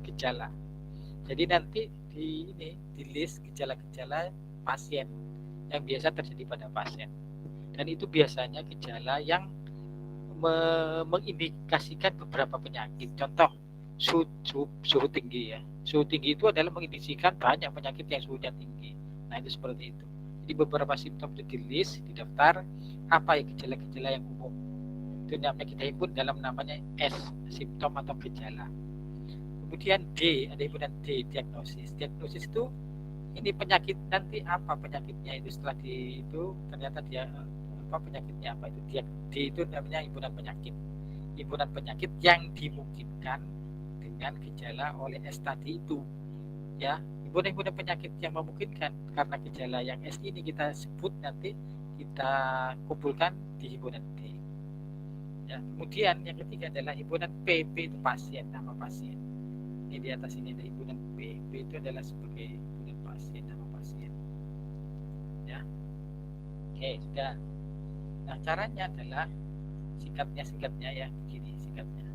Gejala. Jadi nanti di list gejala-gejala pasien yang biasa terjadi pada pasien. Dan itu biasanya gejala yang mengindikasikan beberapa penyakit. Contoh suhu tinggi ya. Suhu tinggi itu adalah mengindikasikan banyak penyakit yang suhunya tinggi. Nah, itu seperti itu. Jadi beberapa simptom itu di list, di daftar, apa ya gejala-gejala yang umum. Itu namanya kita himpun dalam namanya S, simptom atau gejala. Kemudian D, ada himpunan D, diagnosis. Diagnosis itu ini penyakit nanti apa penyakitnya itu setelah itu ternyata dia apa penyakitnya apa itu D itu namanya himpunan penyakit. Himpunan penyakit yang dimungkinkan dengan gejala oleh S tadi itu. Ya, himpunan penyakit yang memungkinkan karena gejala yang S ini kita sebut nanti kita kumpulkan di himpunan D. Ya, kemudian yang ketiga adalah himpunan P itu pasien, nama pasien. Ini di atas ini ada himpunan P itu adalah sebagai himpunan pasien, nama pasien. Ya, oke sudah. Nah caranya adalah singkatnya ya begini singkatnya.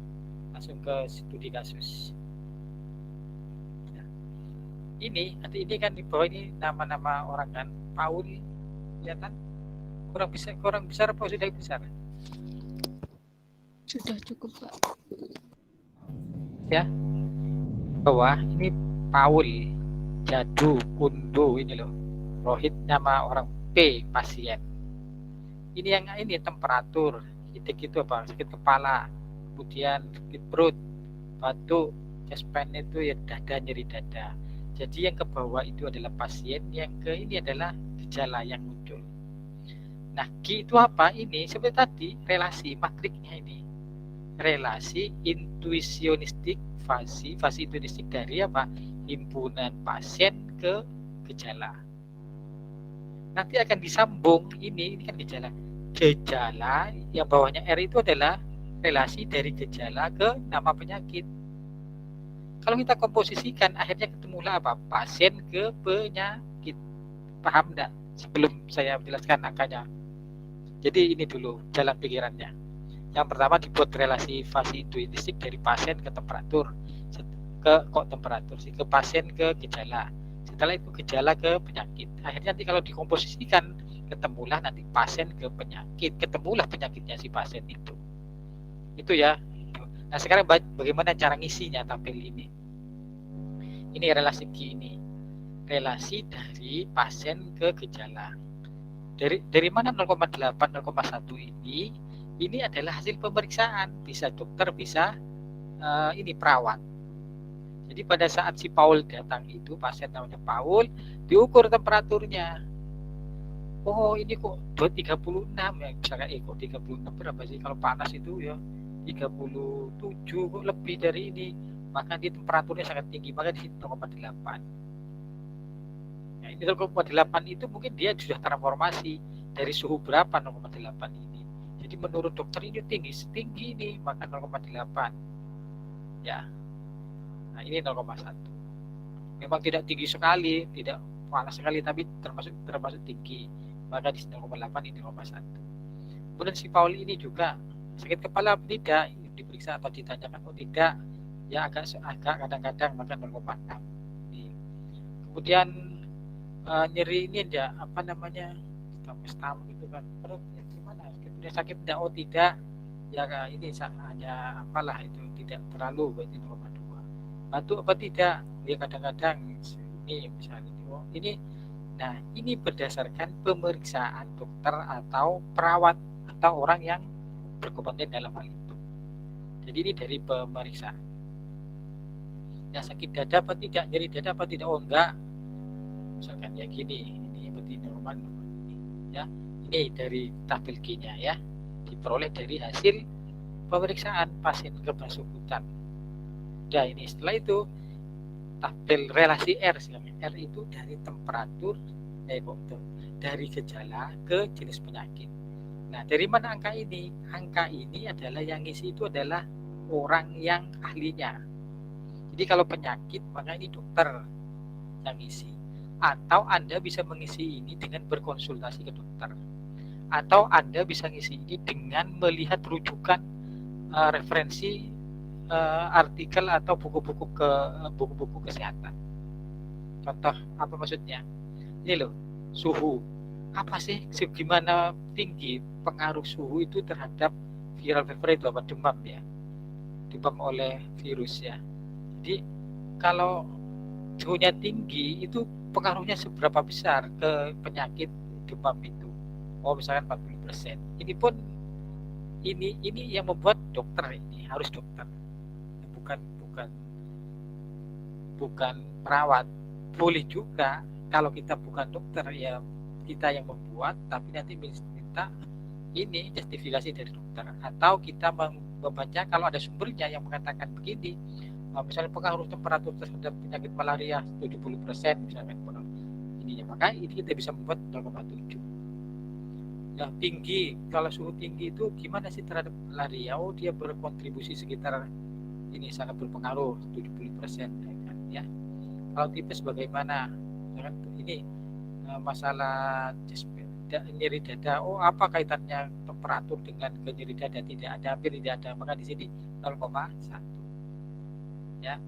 Langsung ke studi kasus. Ini kan di bawah ini nama-nama orang kan. Paul, kelihatan kurang besar apa sudah besar? Sudah cukup, Pak. Ya, bawah ini Paul, Jadu, Kundo ini loh. Rohit nama orang P pasien. Ini yang ini temperatur, hidik itu apa? Sakit kepala, kemudian sakit perut, batuk, chest pain itu ya dada, nyeri dada. Jadi yang ke bawah itu adalah pasien, yang ke ini adalah gejala yang muncul. Nah, G itu apa? Ini seperti tadi relasi matriknya ini. Relasi intuisionistik fasi intuisionistik dari apa? Himpunan pasien ke gejala. Nanti akan disambung ini kan gejala. Gejala yang bawahnya R itu adalah relasi dari gejala ke nama penyakit. Kalau kita komposisikan akhirnya ketemulah apa? Pasien ke penyakit. Paham enggak? Sebelum saya menjelaskan angkanya. Jadi ini dulu jalan pikirannya. Yang pertama dibuat relasi fasi intuisionistik dari pasien ke temperatur. Ke pasien ke gejala. Setelah itu gejala ke penyakit. Akhirnya nanti kalau dikomposisikan ketemulah nanti pasien ke penyakit. Ketemulah penyakitnya si pasien itu. Itu ya. Nah sekarang bagaimana cara ngisinya tabel ini? Ini relasi G ini. Relasi dari pasien ke gejala. Dari mana 0,8, 0,1 ini adalah hasil pemeriksaan. Bisa dokter, bisa ini perawat. Jadi pada saat si Paul datang itu, pasien namanya Paul, diukur temperaturnya. Oh ini kok 236 ya, misalkan kok 36 berapa sih kalau panas itu ya 37 kok lebih dari ini, maka di temperaturnya sangat tinggi, maka di sini 0,8. Nah, ini 0,8 itu mungkin dia sudah transformasi dari suhu berapa 0,8 ini. Jadi menurut dokter ini setinggi ini, maka 0,8. Ya. Nah, ini 0,1. Memang tidak tinggi sekali, tidak panas sekali, tapi termasuk tinggi. Maka di 0,8 ini 0,1. Kemudian si Paul ini juga sakit kepala tidak diperiksa atau ditanyakan tidak, ya agak kadang-kadang maka 0,6. Kemudian nyeri ini enggak apa namanya stamp gitu kan, perut ya gimana? Kemudian sakit enggak? Oh tidak, ya ini hanya apalah itu tidak terlalu, berarti 0,2. Batuk apa tidak? Ya kadang-kadang ini misalnya ini. Nah ini berdasarkan pemeriksaan dokter atau perawat atau orang yang berkompeten dalam hal itu. Jadi ini dari pemeriksaan. Ya sakit dada apa tidak, nyeri dada apa tidak? Oh enggak. Misalkan ya gini, ini berarti normal. Ya, ini dari tabel G-nya ya. Diperoleh dari hasil pemeriksaan pasien kebersukutan. Nah ini setelah itu tabel relasi R, R itu dari temperatur, dari gejala ke jenis penyakit. Nah, dari mana angka ini? Angka ini adalah yang ngisi itu adalah orang yang ahlinya. Jadi kalau penyakit, maka ini dokter yang ngisi. Atau Anda bisa mengisi ini dengan berkonsultasi ke dokter. Atau Anda bisa ngisi ini dengan melihat rujukan referensi artikel atau buku-buku kesehatan. Contoh apa maksudnya? Ini loh, suhu. Apa sih gimana tinggi pengaruh suhu itu terhadap viral fever itu apa, demam ya, demam oleh virus ya. Jadi kalau suhunya tinggi itu pengaruhnya seberapa besar ke penyakit demam itu? Oh, misalkan 40%. Ini pun ini yang membuat dokter, ini harus dokter, bukan bukan bukan perawat. Boleh juga kalau kita bukan dokter ya kita yang membuat, tapi nanti minta ini justifikasi dari dokter, atau kita membaca kalau ada sumbernya yang mengatakan begini. Misalnya pengaruh temperatur terhadap penyakit malaria 70% misalkan ininya, maka ini kita bisa membuat 0,7. Yang tinggi, kalau suhu tinggi itu gimana sih terhadap malaria? Oh, dia berkontribusi sekitar ini sangat berpengaruh 70% ya. Kalau tipes bagaimana? Ini masalah nyeri dada. Oh, apa kaitannya temperatur dengan nyeri dada? Tidak ada, hampir tidak ada. Maka di sini 0,1. Ya.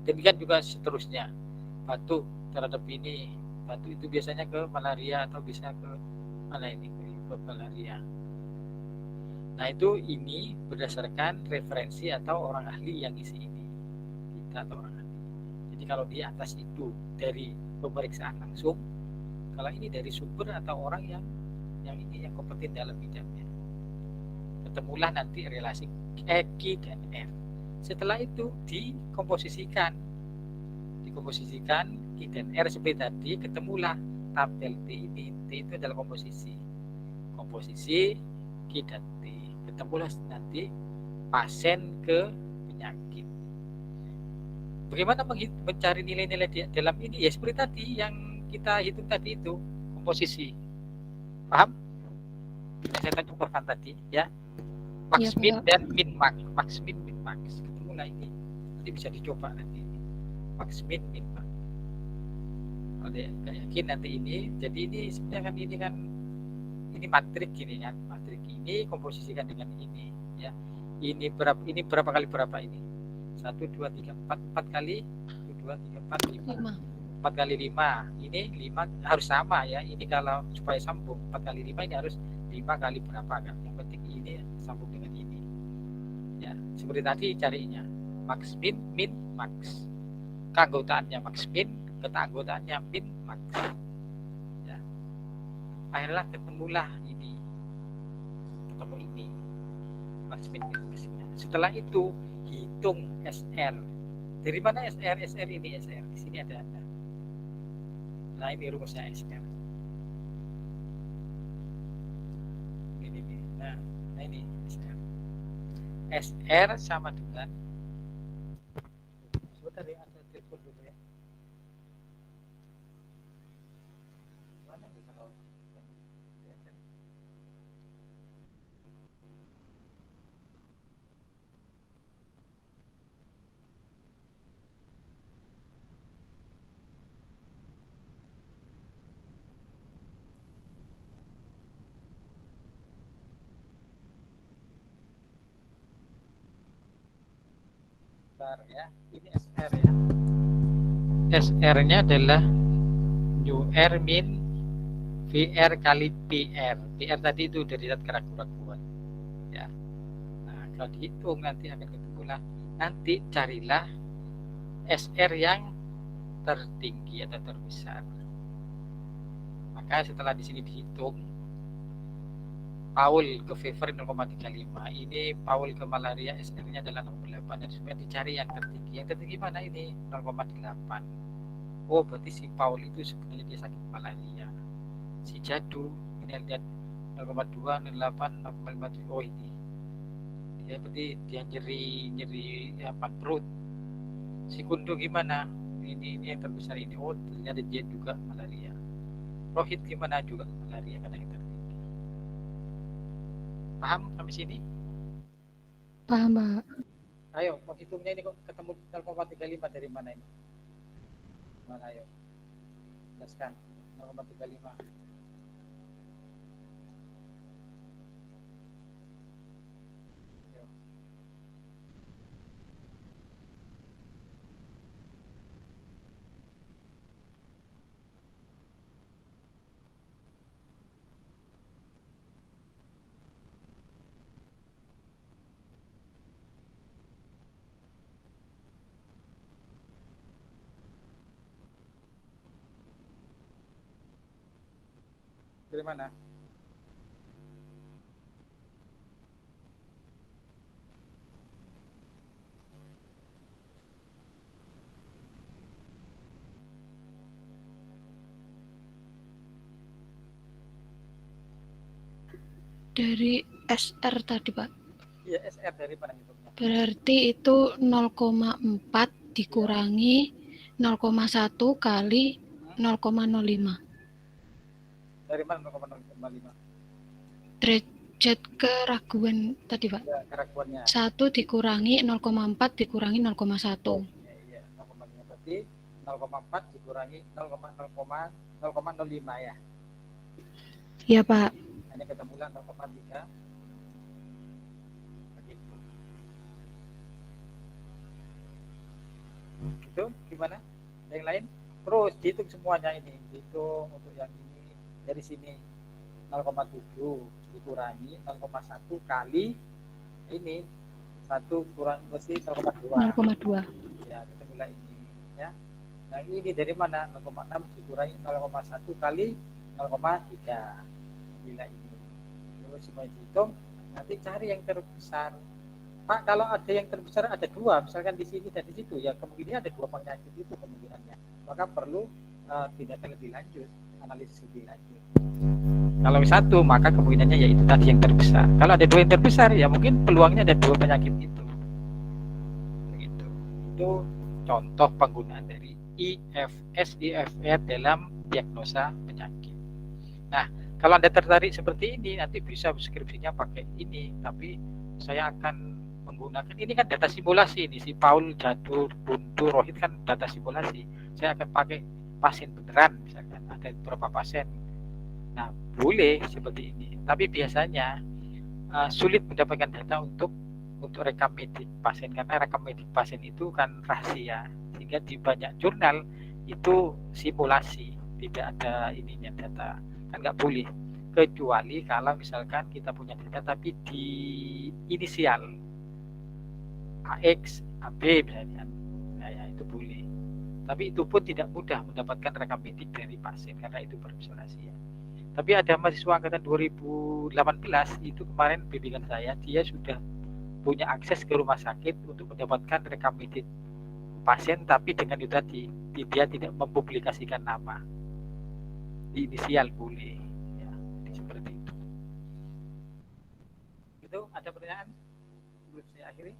Demikian juga seterusnya. Batuk terhadap ini. Batuk itu biasanya ke malaria atau bisa ke mana ini? Ke malaria. Nah, itu ini berdasarkan referensi atau orang ahli yang isi ini. Kita atau orang ahli. Jadi kalau di atas itu dari pemeriksaan langsung, kalau ini dari sumber atau orang yang ini yang kompeten dalam bidangnya. Ketemulah nanti relasi Q dan R. Setelah itu dikomposisikan Q dan R seperti tadi, ketemulah tabel T ini. T itu adalah komposisi Q dan T. Ketemulah nanti pasien ke penyakit. Bagaimana mencari nilai-nilai dalam ini? Ya seperti tadi yang kita hitung tadi itu, komposisi. Paham? Yang saya contohkan tadi ya. Max min dan min max. Max min min max. Ketemulah ini. Nanti bisa dicoba nanti. Max min min max. Kalau nggak yakin nanti ini. Jadi ini sebenarnya kan ini matrik gini kan. Matrik ini komposisikan dengan ini ya. Ini berapa kali berapa ini? 1, 2, 3, 4 kali 1, 2, 3, 4, 5 4 kali 5 ini 5 harus sama ya. Ini kalau supaya sambung 4 kali 5 ini harus 5 kali berapa kan. Yang penting ini sambung dengan ini ya. Seperti tadi carinya max min min max, keanggotaannya max min, keanggotaannya min max ya. Akhirnya ketemulah ini, ketemu ini max min min max. Setelah itu hitung SR. Dari mana SR? SR ini SR. Di sini ada. Nah, ini rumusnya SR. Ini. Nah, ini SR. SR sama dengan sebentar ya, ada telepon dulu ya. Mana bisa kalau ya, ini SR ya. SR-nya adalah new R min VR kali PR. PR tadi itu dari zat keraguan-keraguan. Ya. Nah, kalau dihitung nanti akan ketemulah. Nanti carilah SR yang tertinggi atau terbesar. Maka setelah di sini dihitung, Paul ke fever 0,35. Ini Paul ke malaria SR-nya adalah 0,8 dan sebenarnya dicari yang tertinggi. Yang tertinggi mana ini? 0,8. Oh, berarti si Paul itu sebenarnya dia sakit malaria. Si Jadu ini lihat 0,2, 0,8, 0,5. Oh, ini. Dia berarti dia nyeri apa perut. Si Kundu gimana? Ini yang terbesar ini. Oh, ternyata dia juga malaria. Rohit gimana juga malaria karena yang tertinggi. Paham sampai sini? Paham, Pak. Ayo, menghitungnya ini kok ketemu 0,35 dari mana ini? Mana ayo? Jelaskan 0,35. Dari mana? Dari SR tadi, Pak. Iya, SR dari mana hitungnya? Berarti itu 0,4 dikurangi 0,1 kali 0,05. Dari mana 0,05? Derajat keraguan tadi, Pak. Ya, keraguannya. 1 dikurangi 0,4 dikurangi 0,1. Iya, 0,5 berarti 0,4 dikurangi 0,05 ya. Iya, Pak. Hanya ketemulah 0,3. Begitu. Itu gimana? Yang lain? Terus dihitung semuanya ini. Dihitung untuk yang ini dari sini 0,7 dikurangi 0,1 kali ini 1 kurang bersih 0,2. 0,2. Ya, ketemulah ini ya. Nah, ini dari mana? 0,6 dikurangi 0,1 kali 0,3. Bila ini. Terus semua dihitung, nanti cari yang terbesar. Pak, kalau ada yang terbesar ada dua, misalkan di sini dan di situ, ya kemungkinan ada dua penyakit itu kemungkinannya. Maka perlu tindakan lebih lanjut, analisis lebih lanjut. Kalau satu, maka kemungkinannya yaitu tadi yang terbesar. Kalau ada dua yang terbesar, ya mungkin peluangnya ada dua penyakit itu. Begitu. Itu contoh penggunaan dari IFR dalam diagnosa penyakit. Nah, kalau Anda tertarik seperti ini, nanti bisa skripsinya pakai ini. Tapi saya akan menggunakan, ini kan data simulasi ini. Si Paul, Jadur, Buntu, Rohit kan data simulasi. Saya akan pakai pasien beneran, misalkan ada beberapa pasien. Nah, boleh seperti ini. Tapi biasanya sulit mendapatkan data untuk rekam medik pasien. Karena rekam medik pasien itu kan rahasia. Sehingga di banyak jurnal itu simulasi. Tidak ada ininya data. Kan nggak boleh, kecuali kalau misalkan kita punya data tapi di inisial AX, AB misalnya, nah ya itu boleh. Tapi itu pun tidak mudah mendapatkan rekam medik dari pasien karena itu rahasia. Tapi ada mahasiswa angkatan 2018 itu kemarin bimbingan saya, dia sudah punya akses ke rumah sakit untuk mendapatkan rekam medik pasien, tapi dengan itu tadi dia tidak mempublikasikan nama. Di inisial boleh ya, seperti itu. Itu ada pertanyaan sebelum saya akhiri?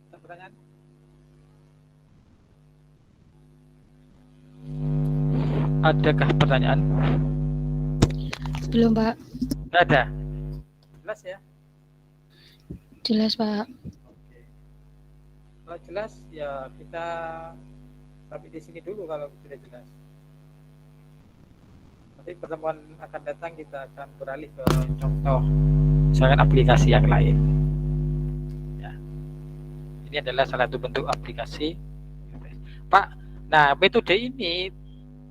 Ada pertanyaan? Adakah pertanyaan? Belum, Pak. Tidak ada. Jelas ya? Jelas, Pak. Oke. Kalau jelas ya kita sampai di sini dulu kalau sudah jelas. Nanti pertemuan akan datang kita akan beralih ke contoh misalkan aplikasi yang lain ya. Ini adalah salah satu bentuk aplikasi Pak. Nah, metode ini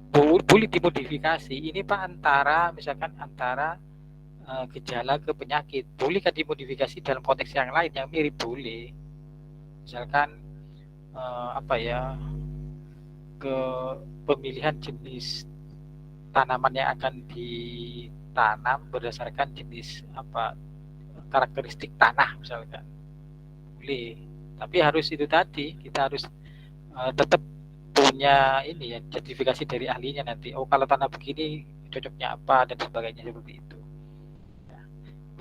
boleh dimodifikasi ini Pak, antara misalkan antara gejala ke penyakit. Boleh kan dimodifikasi dalam konteks yang lain yang mirip, boleh. Misalkan ke pemilihan jenis tanaman yang akan ditanam berdasarkan jenis karakteristik tanah misalkan, boleh. Tapi harus itu tadi, kita harus tetap punya ini ya, sertifikasi dari ahlinya nanti. Oh, kalau tanah begini cocoknya apa dan sebagainya seperti itu ya.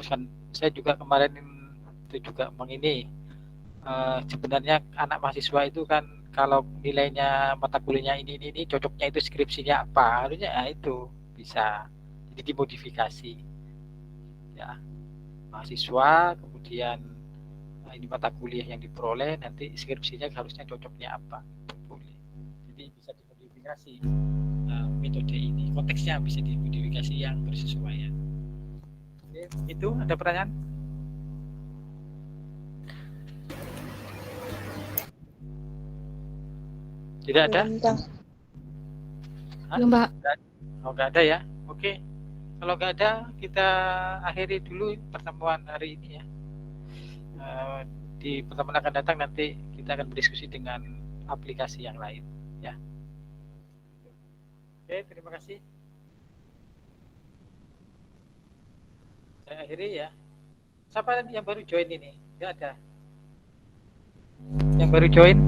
Misalkan saya juga kemarin itu juga sebenarnya anak mahasiswa itu kan kalau nilainya mata kuliahnya ini cocoknya itu skripsinya apa, harusnya itu bisa jadi dimodifikasi ya, mahasiswa kemudian ini mata kuliah yang diperoleh nanti skripsinya harusnya cocoknya apa, boleh. Jadi bisa dimodifikasi metode ini, konteksnya bisa dimodifikasi yang bersesuaian. Oke, itu ada pertanyaan? Tidak ada? Belum, Pak. Oh, nggak ada ya? Oke. Kalau nggak ada, kita akhiri dulu pertemuan hari ini ya. Di pertemuan akan datang nanti kita akan berdiskusi dengan aplikasi yang lain ya. Oke, terima kasih. Saya akhiri ya. Siapa yang baru join ini? Nggak ada. Yang baru join?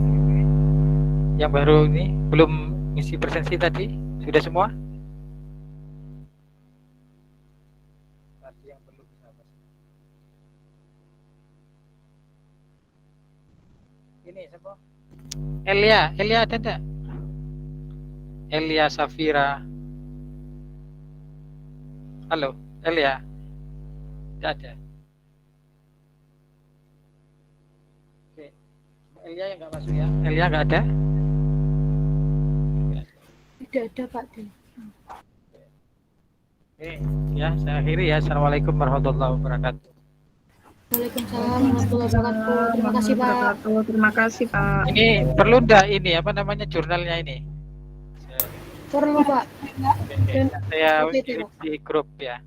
Yang baru ini belum ngisi presensi tadi? Sudah semua? Tadi yang belum siapa? Ini siapa? Elia ada enggak? Elia Safira. Halo, Elia. Enggak ada. Oke. Elia yang enggak masuk ya. Elia enggak ada. Tidak ada Pak D. Oke, ya saya akhiri ya. Assalamualaikum warahmatullahi wabarakatuh. Waalaikumsalam warahmatullahi wabarakatuh. Terima kasih Pak. Terima kasih Pak. Ini perlu enggak ini apa namanya jurnalnya ini? Perlu Pak. Oke, Dan saya OTT, kirim Pak. di grup ya.